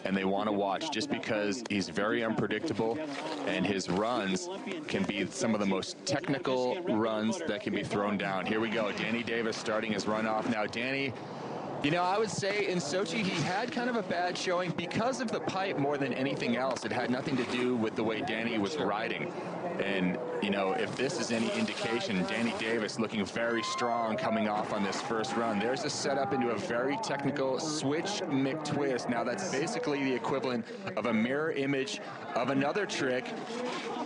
and they want to watch just because he's very unpredictable, and his runs can be some of the most technical runs that can be thrown down. Here we go, Danny Davis starting his run off now. Danny, you know, I would say in Sochi he had kind of a bad showing because of the pipe more than anything else. It had nothing to do with the way Danny was riding. And, you know, if this is any indication, Danny Davis looking very strong coming off on this first run. There's a setup into a very technical switch McTwist. Now that's basically the equivalent of a mirror image of another trick.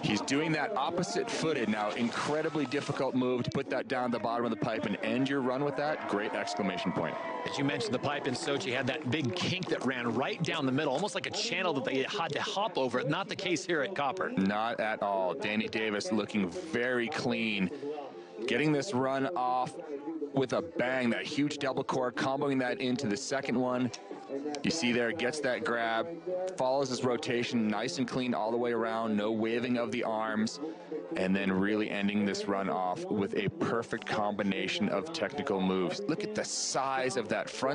He's doing that opposite footed. Now, incredibly difficult move to put that down the bottom of the pipe and end your run with that. Great exclamation point. As you mentioned, the pipe in Sochi had that big kink that ran right down the middle, almost like a channel that they had to hop over. Not the case here at Copper. Not at all. Danny Davis looking very clean, getting this run off with a bang, that huge double cork, comboing that into the second one. You see there, gets that grab, follows his rotation nice and clean all the way around, no waving of the arms, and then really ending this run off with a perfect combination of technical moves. Look at the size of that front